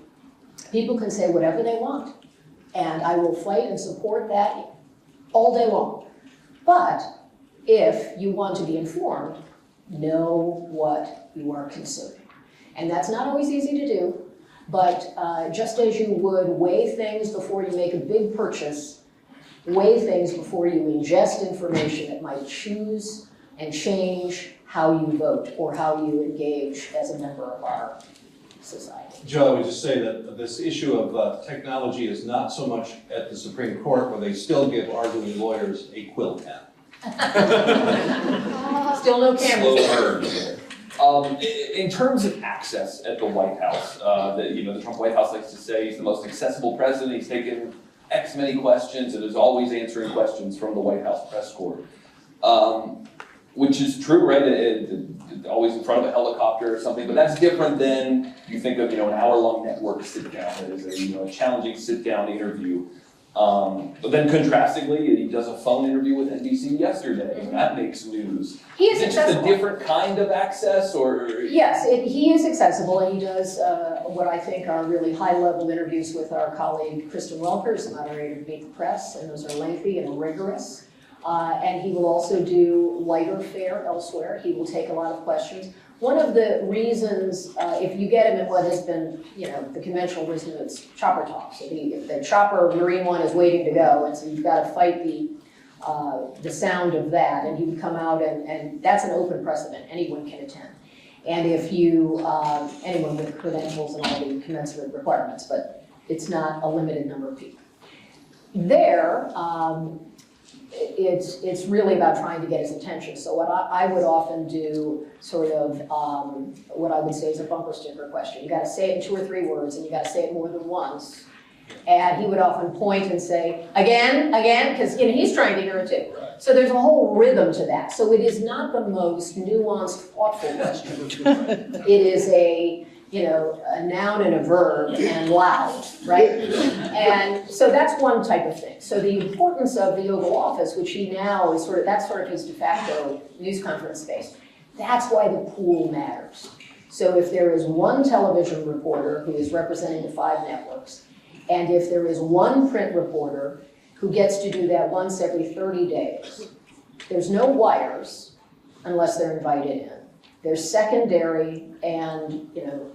people can say whatever they want. And I will fight and support that all day long. But if you want to be informed, know what you are consuming. And that's not always easy to do, but just as you would weigh things before you make a big purchase, weigh things before you ingest information that might choose and change how you vote or how you engage as a member of our society. Joe, I would just say that this issue of technology is not so much at the Supreme Court, where they still give arguing lawyers a quill pen. Still no cameras. Slow burn. In terms of access at the White House, the Trump White House likes to say he's the most accessible president. He's taken X many questions and is always answering questions from the White House press corps, which is true, right? Always in front of a helicopter or something, but that's different than you think of, an hour-long network sit-down that is a challenging sit-down interview. But then contrastingly, he does a phone interview with NBC yesterday, and that makes news. He is it accessible. just a different kind of access, or? Yes, he is accessible, and he does what I think are really high-level interviews with our colleague Kristen Welker, who's the moderator of Meet the Press, and those are lengthy and rigorous. And he will also do lighter fare elsewhere. He will take a lot of questions. One of the reasons, if you get him in what has been, the conventional wisdom, it's chopper talk. So the chopper Marine One is waiting to go, and so you've got to fight the sound of that. And he would come out, and that's an open precedent. Anyone can attend. And if you, anyone with credentials and all the commensurate requirements, but it's not a limited number of people. There, it's really about trying to get his attention. So what I would often do, sort of, what I would say is a bumper sticker question. You got to say it in 2 or 3 words, and you got to say it more than once. And he would often point and say, again, because he's trying to hear it too. So there's a whole rhythm to that. So it is not the most nuanced, thoughtful question. It is a noun and a verb and loud, right? And so that's one type of thing. So the importance of the Oval Office, which he now is that's sort of his de facto news conference space, that's why the pool matters. So if there is one television reporter who is representing the 5 networks, and if there is one print reporter who gets to do that once every 30 days, there's no wires unless they're invited in. There's secondary and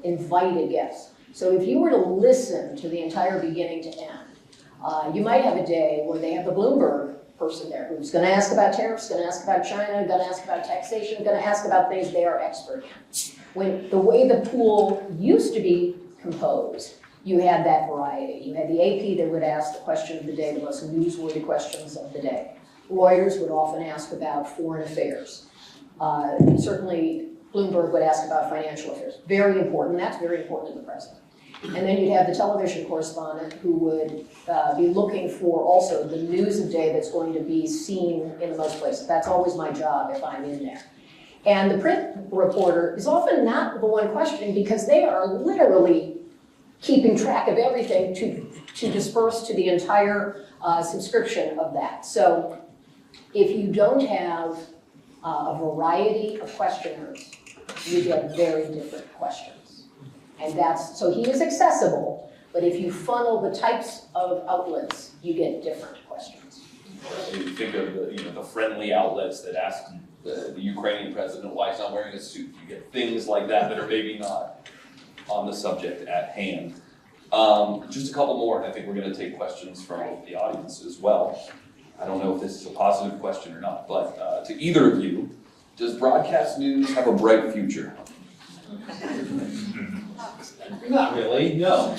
invited guests. So if you were to listen to the entire beginning to end, you might have a day where they have the Bloomberg person there who's going to ask about tariffs, going to ask about China, going to ask about taxation, going to ask about things they are expert in. When the way the pool used to be composed, you had that variety. You had the AP that would ask the question of the day, the most newsworthy questions of the day. Reuters would often ask about foreign affairs. Certainly Bloomberg would ask about financial affairs. Very important, that's very important to the president. And then you'd have the television correspondent who would be looking for also the news of day that's going to be seen in the most places. That's always my job if I'm in there. And the print reporter is often not the one questioning because they are literally keeping track of everything to disperse to the entire subscription of that. So if you don't have a variety of questioners, you get very different questions. And that's, so he is accessible, but if you funnel the types of outlets, you get different questions. You think of the friendly outlets that ask the Ukrainian president why he's not wearing a suit. You get things like that that are maybe not on the subject at hand. Just a couple more, and I think we're going to take questions from the audience as well. I don't know if this is a positive question or not, but to either of you, does broadcast news have a bright future? Not really, no.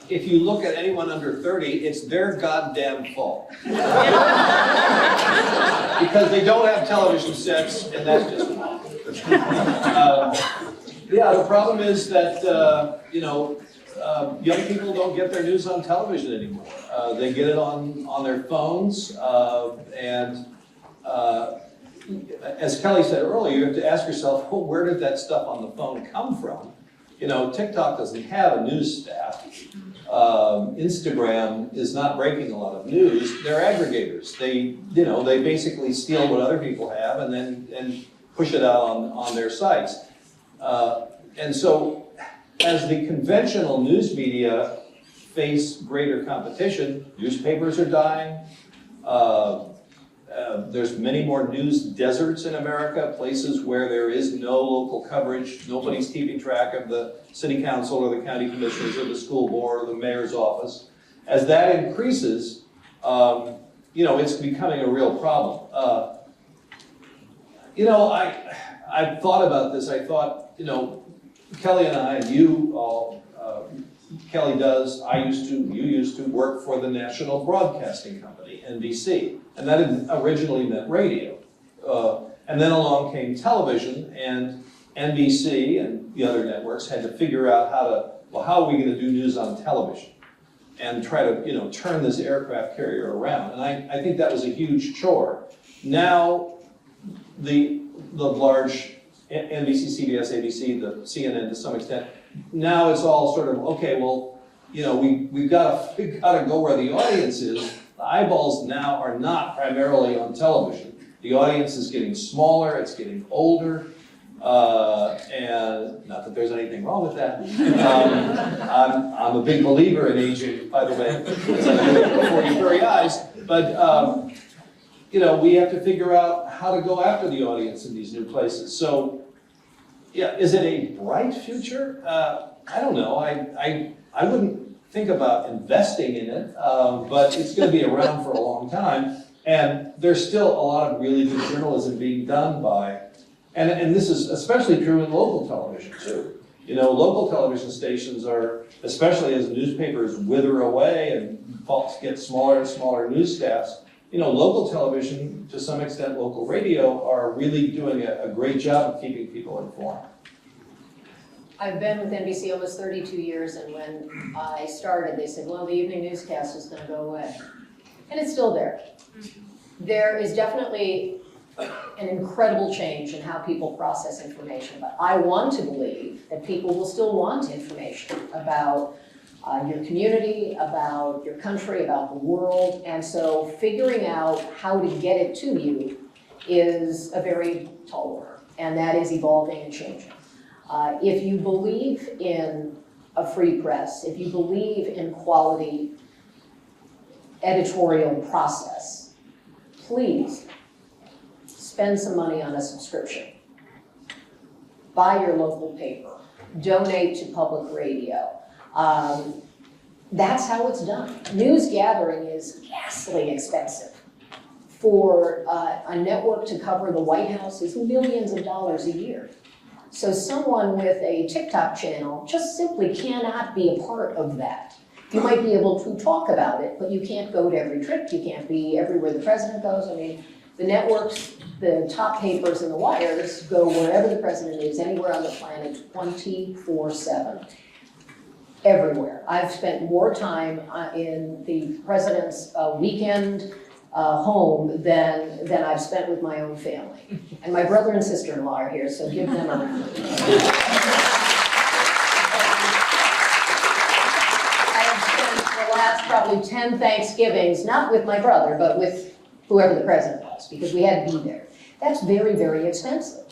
If you look at anyone under 30, it's their goddamn fault. Because they don't have television sets, and that's just wrong. Yeah, the problem is that, young people don't get their news on television anymore. They get it on their phones, as Kelly said earlier, you have to ask yourself, well, where did that stuff on the phone come from? TikTok doesn't have a news staff. Instagram is not breaking a lot of news. They're aggregators. They basically steal what other people have and then push it out on their sites. And so, as the conventional news media face greater competition, newspapers are dying. There's many more news deserts in America, places where there is no local coverage. Nobody's keeping track of the city council or the county commissioners or the school board or the mayor's office. As that increases, it's becoming a real problem. I've thought about this. I thought, Kelly and I, and you all, Kelly does, you used to work for the National Broadcasting Company, NBC, and that originally meant radio. And then along came television, and NBC and the other networks had to figure out how are we going to do news on television and try to, turn this aircraft carrier around. And I think that was a huge chore. Now, the large NBC, CBS, ABC, the CNN to some extent, now it's all sort of, okay, well, we've got to go where the audience is. The eyeballs now are not primarily on television. The audience is getting smaller, it's getting older, and not that there's anything wrong with that. I'm a big believer in aging, by the way, before your very eyes, but we have to figure out how to go after the audience in these new places. So, yeah, is it a bright future? I don't know. I wouldn't think about investing in it, but it's going to be around for a long time. And there's still a lot of really good journalism being done by, and this is especially true in local television too. Local television stations are, especially as newspapers wither away and folks get smaller and smaller news staffs, local television, to some extent local radio, are really doing a great job of keeping people informed. I've been with NBC almost 32 years, and when I started, they said, well, the evening newscast is going to go away. And it's still there. There is definitely an incredible change in how people process information, but I want to believe that people will still want information about your community, about your country, about the world, and so figuring out how to get it to you is a very tall order, and that is evolving and changing. If you believe in a free press, if you believe in quality editorial process, please spend some money on a subscription. Buy your local paper. Donate to public radio. That's how it's done. News gathering is ghastly expensive. For a network to cover the White House is millions of dollars a year. So someone with a TikTok channel just simply cannot be a part of that. You might be able to talk about it, but you can't go to every trip, you can't be everywhere the president goes. I mean, the networks, the top papers and the wires go wherever the president is, anywhere on the planet, 24/7. Everywhere. I've spent more time in the president's weekend home than I've spent with my own family. And my brother and sister-in-law are here, so give them a round. I have spent the last probably 10 Thanksgivings, not with my brother, but with whoever the president was, because we had to be there. That's very, very expensive.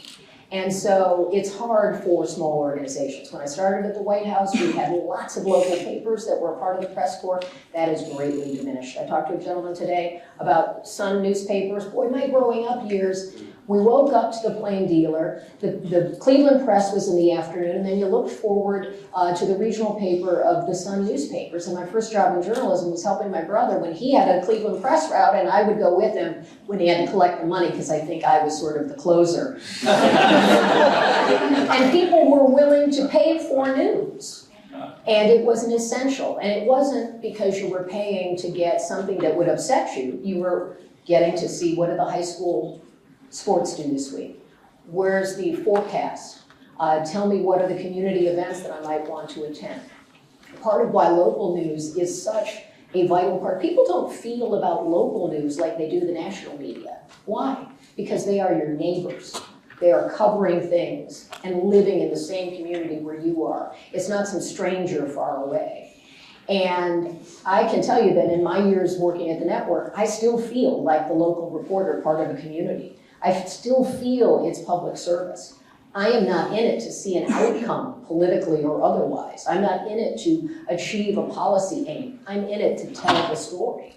And so it's hard for small organizations. When I started at the White House, we had lots of local papers that were part of the press corps. That is greatly diminished. I talked to a gentleman today about Sun newspapers. Boy, my growing up years, we woke up to the Plain Dealer. The Cleveland Press was in the afternoon, and then you looked forward to the regional paper of the Sun newspapers. And my first job in journalism was helping my brother when he had a Cleveland Press route, and I would go with him when he had to collect the money, because I think I was sort of the closer. And people were willing to pay for news. And it was an essential. And it wasn't because you were paying to get something that would upset you. You were getting to see, what did the high school sports do this week? Where's the forecast? Tell me, what are the community events that I might want to attend? Part of why local news is such a vital part. People don't feel about local news like they do the national media. Why? Because they are your neighbors. They are covering things and living in the same community where you are. It's not some stranger far away. And I can tell you that in my years working at the network, I still feel like the local reporter, part of a community. I still feel it's public service. I am not in it to see an outcome politically or otherwise. I'm not in it to achieve a policy aim. I'm in it to tell the story.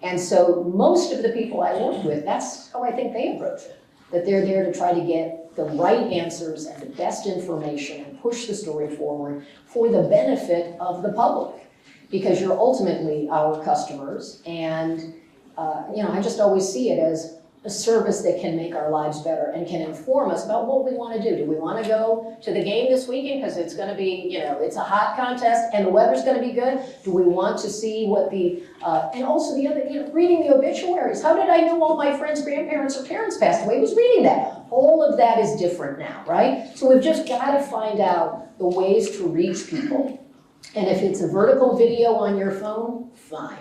And so most of the people I work with, that's how I think they approach it. That they're there to try to get the right answers and the best information and push the story forward for the benefit of the public. Because you're ultimately our customers, and I just always see it as a service that can make our lives better and can inform us about what we want to do. Do we want to go to the game this weekend because it's going to be, it's a hot contest and the weather's going to be good? Do we want to see what and also the other, reading the obituaries. How did I know all my friends' grandparents or parents passed away? I was reading that. All of that is different now, right? So we've just got to find out the ways to reach people. And if it's a vertical video on your phone, fine.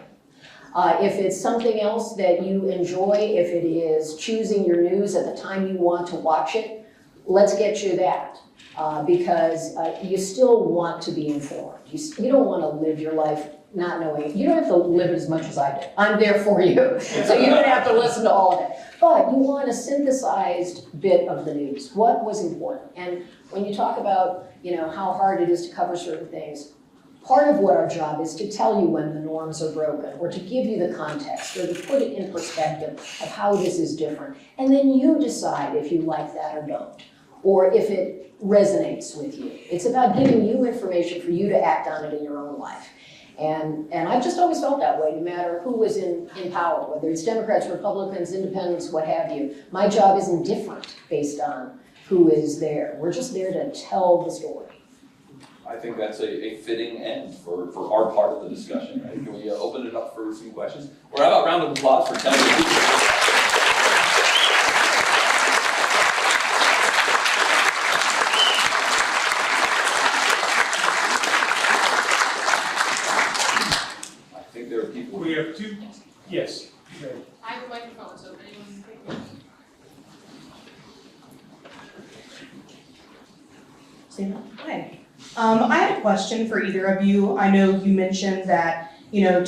If it's something else that you enjoy, if it is choosing your news at the time you want to watch it, let's get you that. Because you still want to be informed. You don't want to live your life not knowing. You don't have to live it as much as I do. I'm there for you. So you don't have to listen to all of it. But you want a synthesized bit of the news. What was important? And when you talk about, how hard it is to cover certain things, part of what our job is to tell you when the norms are broken, or to give you the context, or to put it in perspective of how this is different. And then you decide if you like that or don't, or if it resonates with you. It's about giving you information for you to act on it in your own life. And I've just always felt that way, no matter who was in power, whether it's Democrats, Republicans, Independents, what have you. My job isn't different based on who is there. We're just there to tell the story. I think that's a fitting end for our part of the discussion, right? Can we open it up for some questions? Or how about a round of applause for Kelly? I think there are people. We have two, yes. I have a microphone, so if anyone can take it. Hi. I had a question for either of you. I know you mentioned that,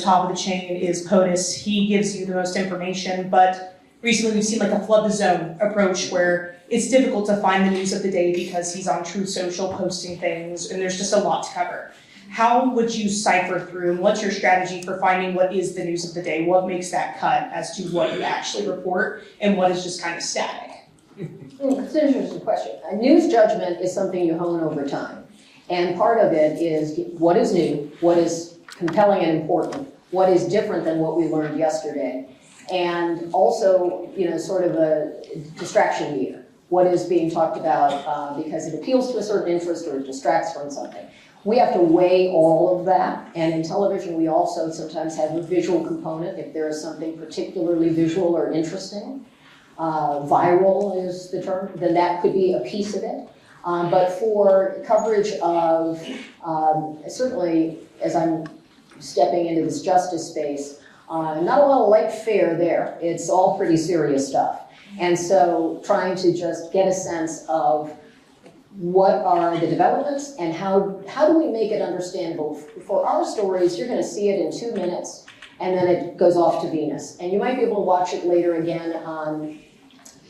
top of the chain is POTUS. He gives you the most information, but recently we've seen like a flood the zone approach where it's difficult to find the news of the day because he's on Truth Social posting things and there's just a lot to cover. How would you cipher through, and what's your strategy for finding what is the news of the day? What makes that cut as to what you actually report and what is just kind of static? It's an interesting question. A news judgment is something you hone over time. And part of it is what is new, what is compelling and important, what is different than what we learned yesterday, and also, sort of a distraction meter. What is being talked about because it appeals to a certain interest or it distracts from something. We have to weigh all of that, and in television, we also sometimes have a visual component if there is something particularly visual or interesting. Viral is the term, then that could be a piece of it. But for coverage of, certainly as I'm stepping into this justice space, not a lot of light fare there. It's all pretty serious stuff. And so trying to just get a sense of what are the developments and how do we make it understandable. For our stories, you're going to see it in 2 minutes and then it goes off to Venus. And you might be able to watch it later again on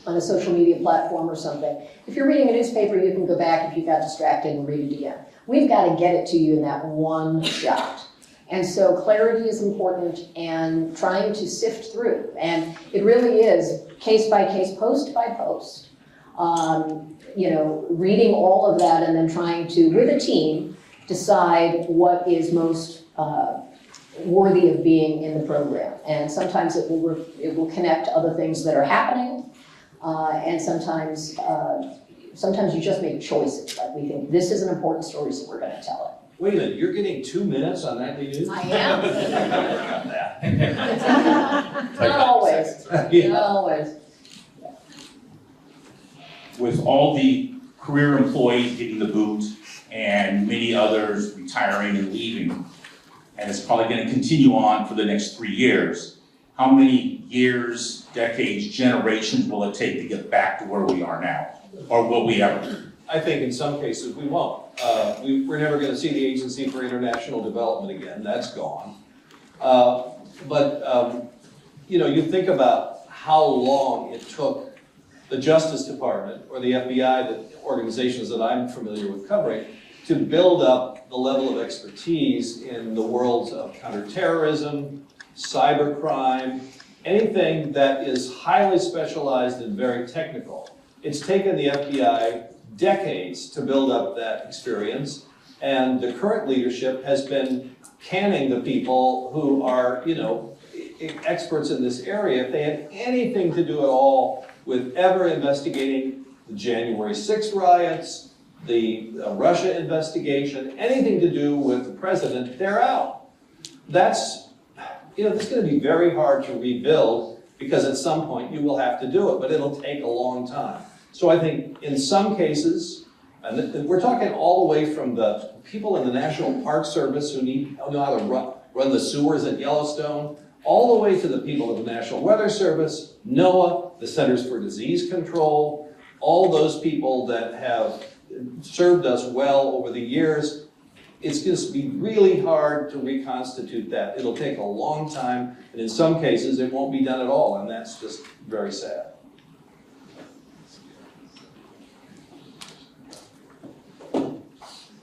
a social media platform or something. If you're reading a newspaper, you can go back if you got distracted and read it again. We've got to get it to you in that one shot. And so clarity is important and trying to sift through. And it really is case by case, post by post. Reading all of that and then trying to, with a team, decide what is most worthy of being in the program. And sometimes it will connect other things that are happening. And sometimes you just make choices. Like we think this is an important story, so we're going to tell it. Wait a minute, you're getting 2 minutes on nightly news? I am. Got that. Not always. Yeah. Not always. With all the career employees getting the boot and many others retiring and leaving, and it's probably going to continue on for the next 3 years, how many years, decades, generations will it take to get back to where we are now? Or will we ever? I think in some cases we won't. We're never going to see the Agency for International Development again. That's gone. You think about how long it took the Justice Department or the FBI, the organizations that I'm familiar with covering, to build up the level of expertise in the worlds of counterterrorism, cybercrime, anything that is highly specialized and very technical. It's taken the FBI decades to build up that experience, and the current leadership has been canning the people who are, experts in this area. If they had anything to do at all with ever investigating the January 6th riots, the Russia investigation, anything to do with the president, they're out. That's, this is going to be very hard to rebuild because at some point you will have to do it, but it'll take a long time. So I think in some cases, and we're talking all the way from the people in the National Park Service who know how to run the sewers at Yellowstone, all the way to the people of the National Weather Service, NOAA, the Centers for Disease Control, all those people that have served us well over the years. It's going to be really hard to reconstitute that. It'll take a long time, and in some cases it won't be done at all, and that's just very sad.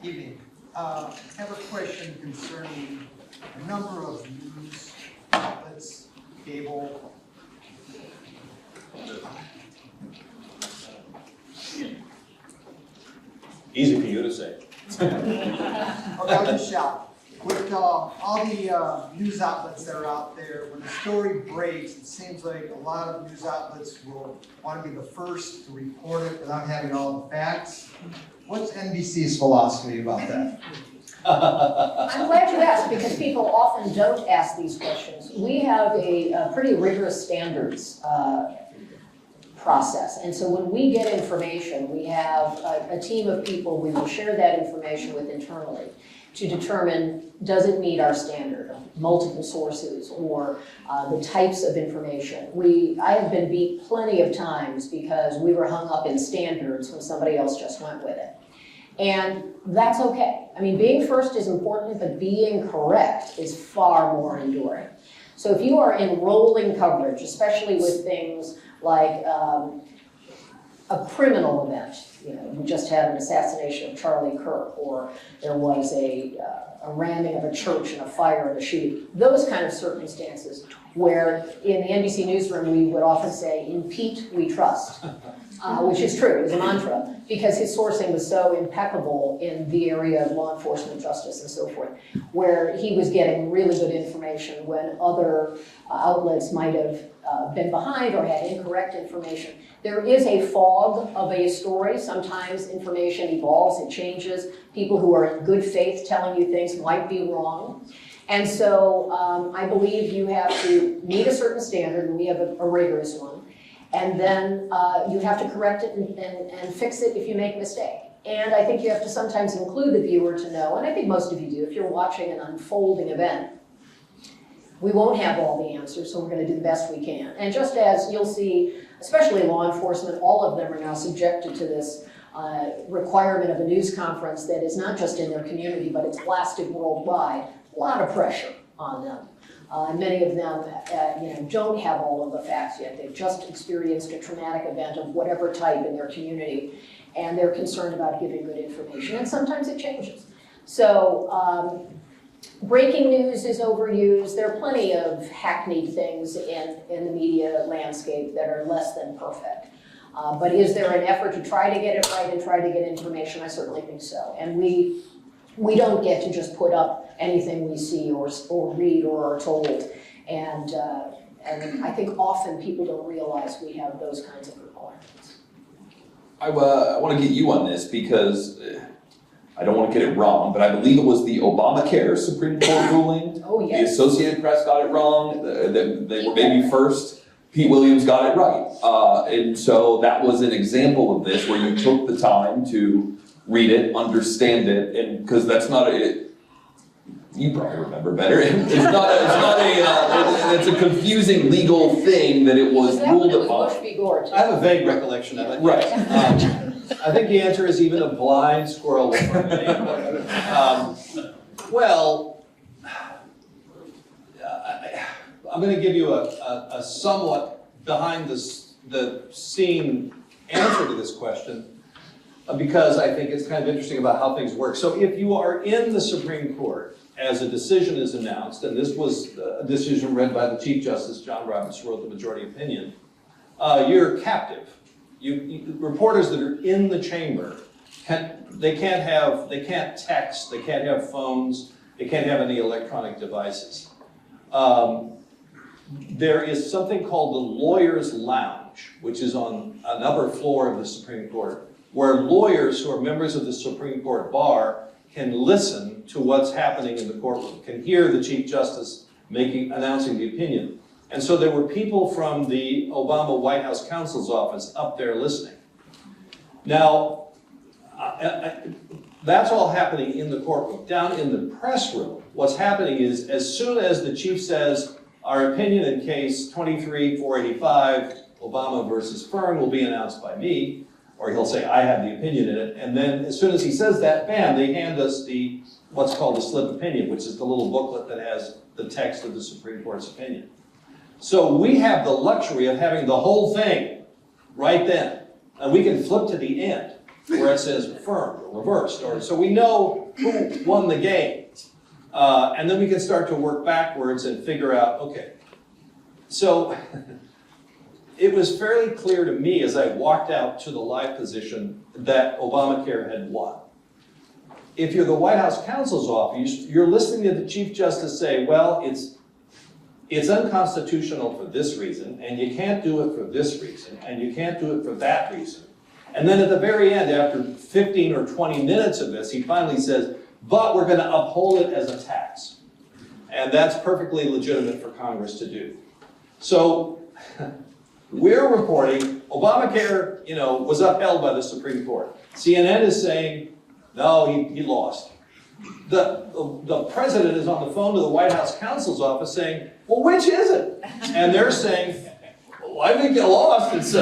Evening. I have a question concerning a number of news outlets, cable. Easy for you to say. I'll just shout. With all the news outlets that are out there, when a story breaks, it seems like a lot of news outlets will want to be the first to report it without having all the facts. What's NBC's philosophy about that? I'm glad you asked because people often don't ask these questions. We have a pretty rigorous standards process. And so when we get information, we have a team of people we will share that information with internally to determine, does it meet our standard of multiple sources or the types of information. I have been beat plenty of times because we were hung up in standards when somebody else just went with it. And that's okay. I mean, being first is important, but being correct is far more enduring. So if you are in rolling coverage, especially with things like a criminal event, we just had an assassination of Charlie Kirk, or there was a ramming of a church and a fire and a shooting. Those kind of circumstances where in the NBC newsroom we would often say, in Pete we trust. which is true, it was a mantra, because his sourcing was so impeccable in the area of law enforcement, justice, and so forth, where he was getting really good information when other outlets might have been behind or had incorrect information. There is a fog of a story. Sometimes information evolves, it changes. People who are in good faith telling you things might be wrong. And so I believe you have to meet a certain standard, and we have a rigorous one. And then you have to correct it and fix it if you make a mistake. And I think you have to sometimes include the viewer to know, and I think most of you do, if you're watching an unfolding event, we won't have all the answers, so we're going to do the best we can. And just as you'll see, especially law enforcement, all of them are now subjected to this requirement of a news conference that is not just in their community, but it's blasted worldwide. A lot of pressure on them. And many of them don't have all of the facts yet. They've just experienced a traumatic event of whatever type in their community, and they're concerned about giving good information, and sometimes it changes. So breaking news is overused. There are plenty of hackneyed things in the media landscape that are less than perfect. But is there an effort to try to get it right and try to get information? I certainly think so. And we don't get to just put up anything we see or read or are told. And I think often people don't realize we have those kinds of requirements. I want to get you on this because I don't want to get it wrong, but I believe it was the Obamacare Supreme Court ruling. Oh, yes. The Associated Press got it wrong. They were maybe first. PeteWilliams got it right. And so that was an example of this where you took the time to read it, understand it, and because that's not you probably remember better. It's a confusing legal thing that it was ruled upon. Bush v. Gore, too? I have a vague recollection of it. Right. I think the answer is even a blind squirrel will find it. Well, I'm going to give you a somewhat behind the scene answer to this question because I think it's kind of interesting about how things work. So if you are in the Supreme Court as a decision is announced, and this was a decision read by the Chief Justice, John Roberts, who wrote the majority opinion, you're captive. Reporters that are in the chamber, they can't text, they can't have phones, they can't have any electronic devices. There is something called the Lawyers' Lounge, which is on an upper floor of the Supreme Court, where lawyers who are members of the Supreme Court bar can listen to what's happening in the courtroom, can hear the Chief Justice announcing the opinion. And so there were people from the Obama White House counsel's office up there listening. Now, that's all happening in the courtroom. Down in the press room, what's happening is as soon as the chief says, our opinion in case 23-485, Obama versus Fern will be announced by me, or he'll say, I have the opinion in it. And then as soon as he says that, bam, they hand us what's called the slip opinion, which is the little booklet that has the text of the Supreme Court's opinion. So we have the luxury of having the whole thing right then. And we can flip to the end where it says affirmed or reversed. So we know who won the game. And then we can start to work backwards and figure out, okay. So it was fairly clear to me as I walked out to the live position that Obamacare had won. If you're the White House counsel's office, you're listening to the Chief Justice say, well, it's unconstitutional for this reason, and you can't do it for this reason, and you can't do it for that reason. And then at the very end, after 15 or 20 minutes of this, he finally says, but we're going to uphold it as a tax. And that's perfectly legitimate for Congress to do. So we're reporting Obamacare, was upheld by the Supreme Court. CNN is saying, no, he lost. The president is on the phone to the White House counsel's office saying, well, which is it? And they're saying, well, I think you lost. It's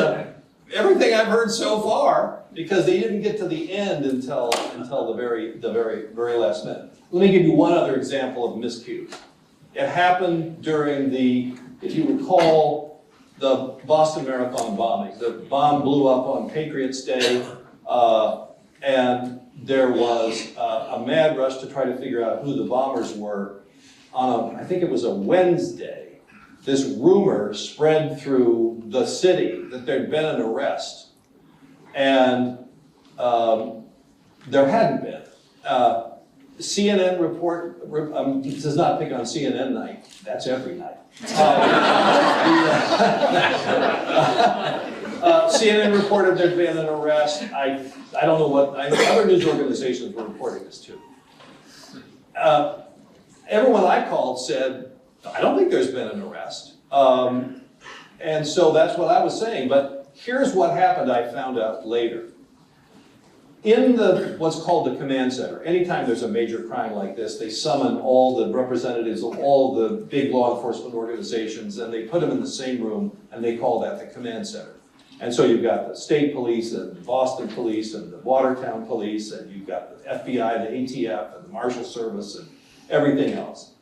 everything I've heard so far, because they didn't get to the end until the very last minute. Let me give you one other example of miscue. It happened during if you recall, the Boston Marathon bombing. The bomb blew up on Patriots' Day, and there was a mad rush to try to figure out who the bombers were. I think it was a Wednesday. This rumor spread through the city that there'd been an arrest. And there hadn't been. CNN report, this is not pick on CNN night, that's every night. CNN reported there'd been an arrest. I don't know what, other news organizations were reporting this too. Everyone I called said, I don't think there's been an arrest. And so that's what I was saying, but here's what happened I found out later. In what's called the command center, anytime there's a major crime like this, they summon all the representatives of all the big law enforcement organizations and they put them in the same room and they call that the command center. And so you've got the state police and the Boston police and the Watertown police and you've got the FBI, the ATF and the Marshal Service and everything else.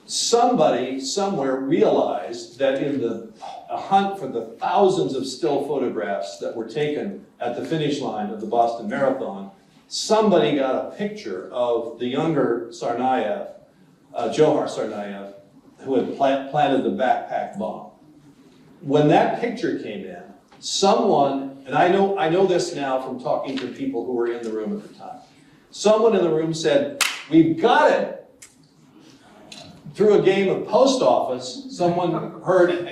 Somebody somewhere realized that in a hunt for the thousands of still photographs that were taken at the finish line of the Boston Marathon, somebody got a picture of the younger Tsarnaev, Johar Tsarnaev, who had planted the backpack bomb. When that picture came in, someone, and I know this now from talking to people who were in the room at the time, someone in the room said, "We've got it." Through a game of post office, someone heard, and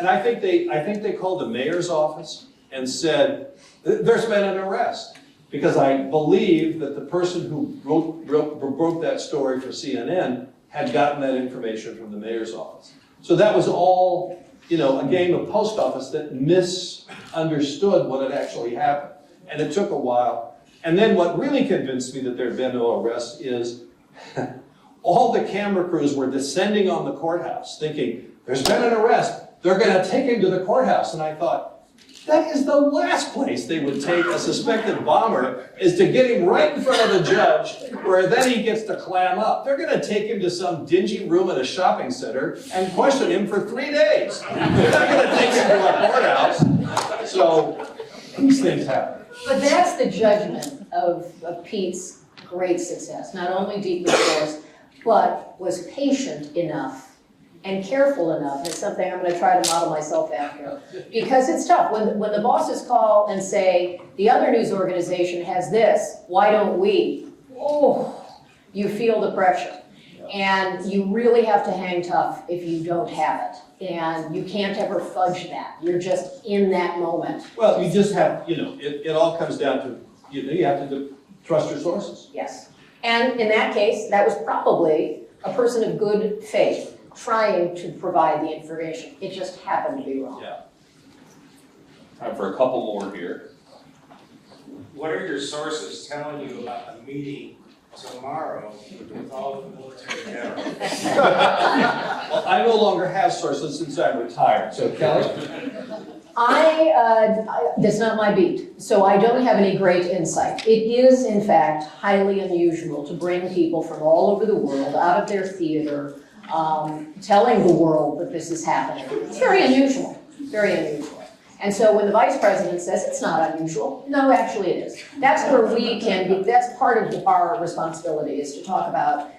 I think they called the mayor's office and said, "There's been an arrest," because I believe that the person who broke that story for CNN had gotten that information from the mayor's office. So that was all, a game of post office that misunderstood what had actually happened, and it took a while. And then what really convinced me that there had been no arrest is. All the camera crews were descending on the courthouse thinking, there's been an arrest, they're gonna take him to the courthouse. And I thought, that is the last place they would take a suspected bomber, is to get him right in front of the judge, where then he gets to clam up. They're gonna take him to some dingy room at a shopping center and question him for 3 days. They're not gonna take him to a courthouse. So, these things happen. But that's the judgment of Pete's great success, not only deep resource, but was patient enough and careful enough. It's something I'm going to try to model myself after. Because it's tough. When the bosses call and say, the other news organization has this, why don't we? Oh, you feel the pressure. And you really have to hang tough if you don't have it. And you can't ever fudge that. You're just in that moment. Well, you just have, it all comes down to, you have to trust your sources. Yes. And in that case, that was probably a person of good faith trying to provide the information. It just happened to be wrong. Yeah. Time for a couple more here. What are your sources telling you about the meeting tomorrow with all the military generals? Well, I no longer have sources since I'm retired. So Kelly? That's not my beat, so I don't have any great insight. It is, in fact, highly unusual to bring people from all over the world out of their theater, telling the world that this is happening. It's very unusual, very unusual. And so when the vice president says it's not unusual, no, actually it is. That's where we can be, that's part of our responsibility, is to talk about,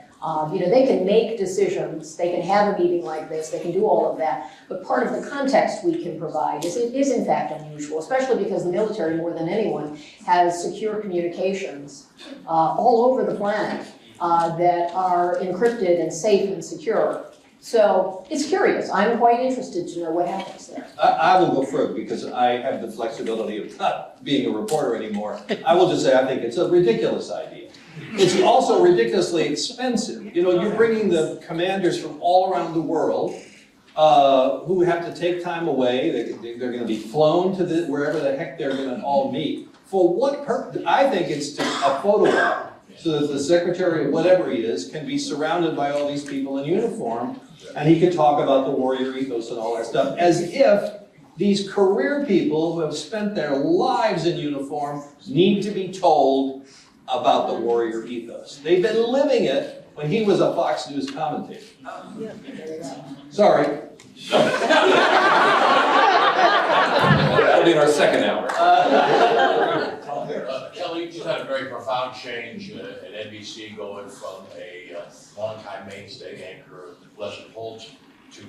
they can make decisions, they can have a meeting like this, they can do all of that, but part of the context we can provide is it is in fact unusual, especially because the military, more than anyone, has secure communications all over the planet that are encrypted and safe and secure. So it's curious. I'm quite interested to know what happens there. I will go further because I have the flexibility of not being a reporter anymore. I will just say I think it's a ridiculous idea. It's also ridiculously expensive. You're bringing the commanders from all around the world who have to take time away. They're going to be flown to wherever the heck they're going to all meet. For what purpose? I think it's to a photo op so that the secretary of whatever he is can be surrounded by all these people in uniform and he can talk about the warrior ethos and all that stuff as if these career people who have spent their lives in uniform need to be told about the warrior ethos. They've been living it when he was a Fox News commentator. Sorry. That'll be in our second hour. Kelly, you had a very profound change at NBC, going from a longtime mainstay anchor, Leslie Holt, to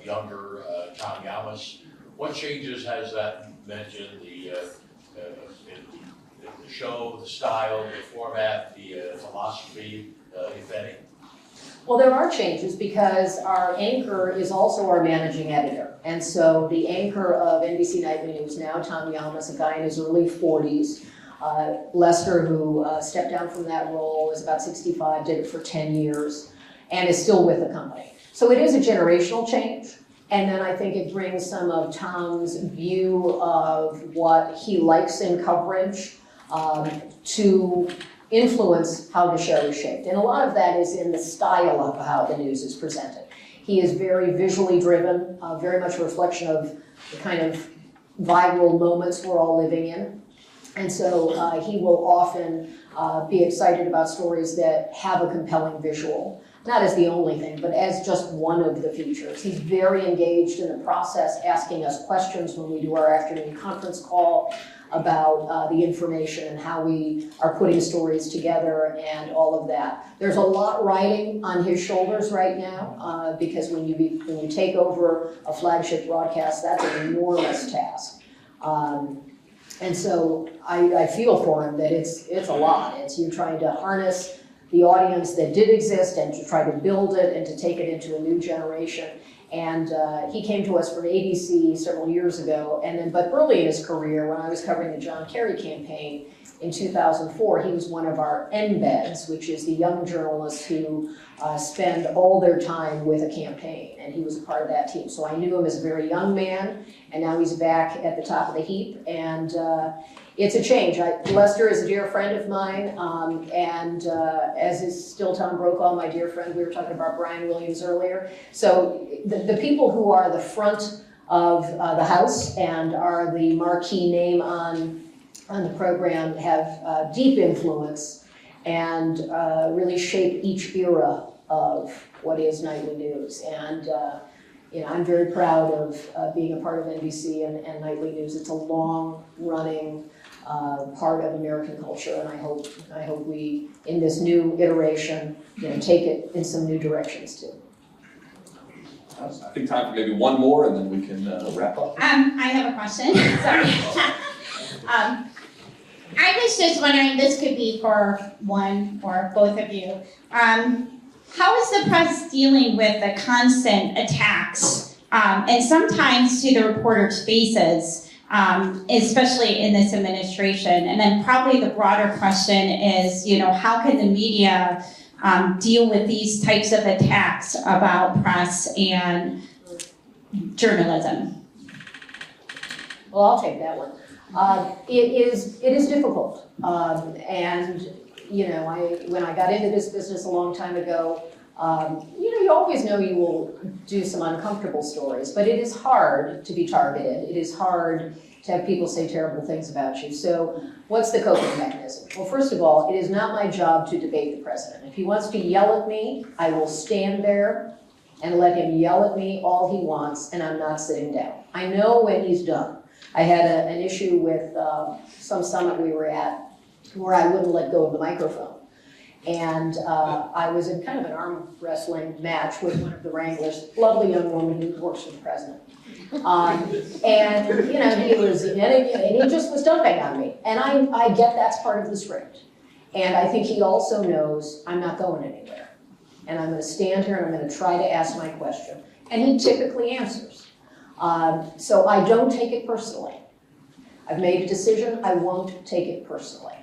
younger Tom Yamas. what changes has that mentioned, the show, the style, the format, the philosophy, if any? Well, there are changes because our anchor is also our managing editor. And so the anchor of NBC Nightly News now, Tom Yalmas, a guy in his early 40s. Lester, who stepped down from that role, is about 65, did it for 10 years, and is still with the company. So it is a generational change. And then I think it brings some of Tom's view of what he likes in coverage to influence how the show is shaped. And a lot of that is in the style of how the news is presented. He is very visually driven, very much a reflection of the kind of viral moments we're all living in. And so he will often be excited about stories that have a compelling visual, not as the only thing, but as just one of the features. He's very engaged in the process, asking us questions when we do our afternoon conference call about the information and how we are putting stories together and all of that. There's a lot riding on his shoulders right now because when you take over a flagship broadcast, that's an enormous task. And so I feel for him that it's a lot. It's you trying to harness the audience that did exist and to try to build it and to take it into a new generation. And he came to us from ABC several years ago. And then, but early in his career, when I was covering the John Kerry campaign in 2004, he was one of our embeds, which is the young journalists who spend all their time with a campaign. And he was a part of that team. So I knew him as a very young man, and now he's back at the top of the heap. And it's a change. Lester is a dear friend of mine, and as is still Tom Brokaw, my dear friend. We were talking about Brian Williams earlier. So the people who are the front of the house and are the marquee name on the program have deep influence and really shape each era of what is nightly news. And I'm very proud of being a part of NBC and nightly news. It's a long-running part of American culture, and I hope we, in this new iteration, take it in some new directions too. I think time for maybe one more, and then we can wrap up. I have a question. Sorry. I was just wondering, this could be for one or both of you. How is the press dealing with the constant attacks, and sometimes to the reporters' faces, especially in this administration? And then probably the broader question is, how can the media deal with these types of attacks about press and journalism? Well, I'll take that one. It is difficult, and when I got into this business a long time ago, you always know you will do some uncomfortable stories, but it is hard to be targeted. It is hard to have people say terrible things about you. So what's the coping mechanism? Well, first of all, it is not my job to debate the president. If he wants to yell at me, I will stand there and let him yell at me all he wants, and I'm not sitting down. I know when he's done. I had an issue with some summit we were at where I wouldn't let go of the microphone. And I was in kind of an arm wrestling match with one of the wranglers, lovely young woman who works for the president. And he was, and he just was dumping on me. And I get that's part of the script. And I think he also knows I'm not going anywhere. And I'm gonna stand here and I'm gonna try to ask my question. And he typically answers. So I don't take it personally. I've made a decision, I won't take it personally.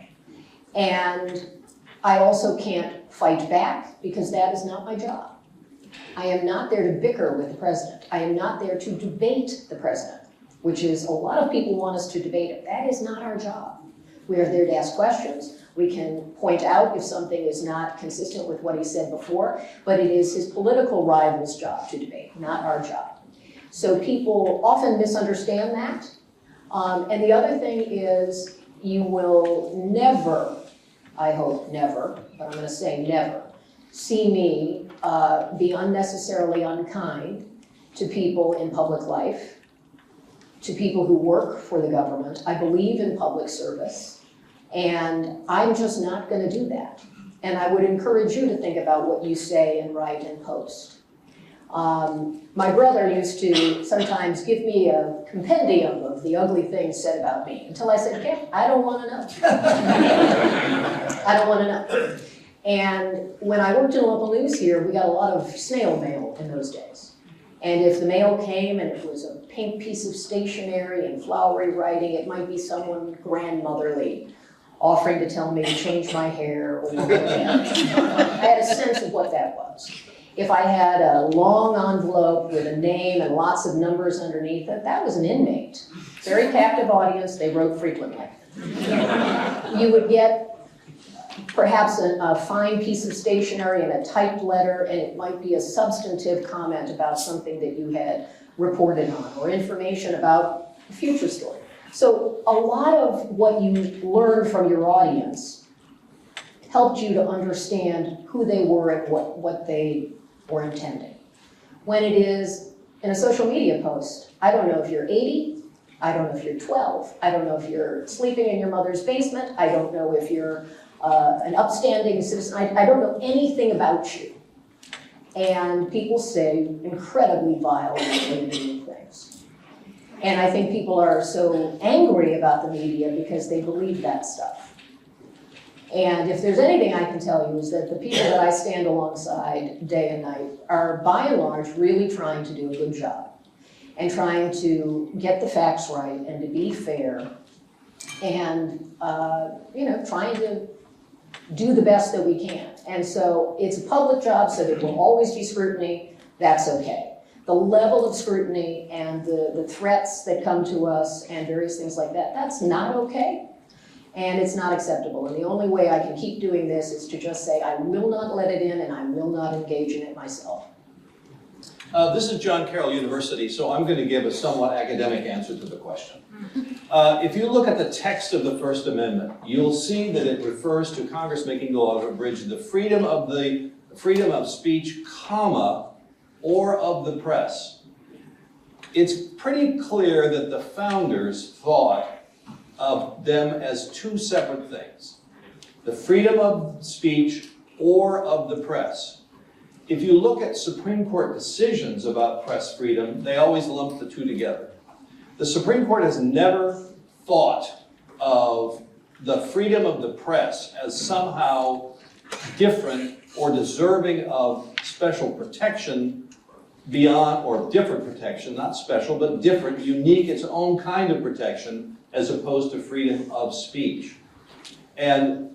And I also can't fight back because that is not my job. I am not there to bicker with the president. I am not there to debate the president, which is a lot of people want us to debate it. That is not our job. We are there to ask questions. We can point out if something is not consistent with what he said before, but it is his political rival's job to debate, not our job. So people often misunderstand that. And the other thing is you will never, I hope never, but I'm gonna say never, see me be unnecessarily unkind to people in public life, to people who work for the government. I believe in public service, and I'm just not gonna do that. And I would encourage you to think about what you say and write and post. My brother used to sometimes give me a compendium of the ugly things said about me, until I said, "Kim, I don't want to know." I don't want to know. And when I worked in local news here, we got a lot of snail mail in those days. And if the mail came and it was a pink piece of stationery and flowery writing, it might be someone grandmotherly offering to tell me to change my hair or whatever. I had a sense of what that was. If I had a long envelope with a name and lots of numbers underneath it, that was an inmate. Very captive audience, they wrote frequently. You would get perhaps a fine piece of stationery and a typed letter, and it might be a substantive comment about something that you had reported on, or information about a future story. So a lot of what you learned from your audience helped you to understand who they were and what they were intending. When it is in a social media post, I don't know if you're 80, I don't know if you're 12, I don't know if you're sleeping in your mother's basement, I don't know if you're an upstanding citizen, I don't know anything about you. And people say incredibly vile and mean things. And I think people are so angry about the media because they believe that stuff. And if there's anything I can tell you is that the people that I stand alongside day and night are by and large really trying to do a good job and trying to get the facts right and to be fair and trying to do the best that we can. And so it's a public job, so there will always be scrutiny. That's okay. The level of scrutiny and the threats that come to us and various things like that, that's not okay. And it's not acceptable. And the only way I can keep doing this is to just say, I will not let it in and I will not engage in it myself. This is John Carroll University, so I'm going to give a somewhat academic answer to the question. If you look at the text of the First Amendment, you'll see that it refers to Congress making the law to abridge the freedom of speech, comma, or of the press. It's pretty clear that the founders thought of them as two separate things: the freedom of speech or of the press. If you look at Supreme Court decisions about press freedom, they always lump the two together. The Supreme Court has never thought of the freedom of the press as somehow different or deserving of special protection beyond, or different protection, not special, but different, unique, its own kind of protection, as opposed to freedom of speech. And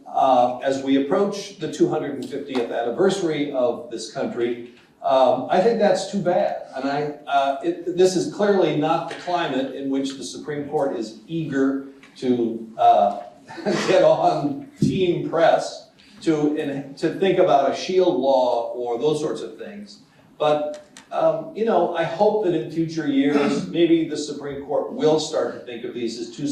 as we approach the 250th anniversary of this country, I think that's too bad. And this is clearly not the climate in which the Supreme Court is eager to get on team press, to think about a shield law or those sorts of things. But I hope that in future years, maybe the Supreme Court will start to think of these as two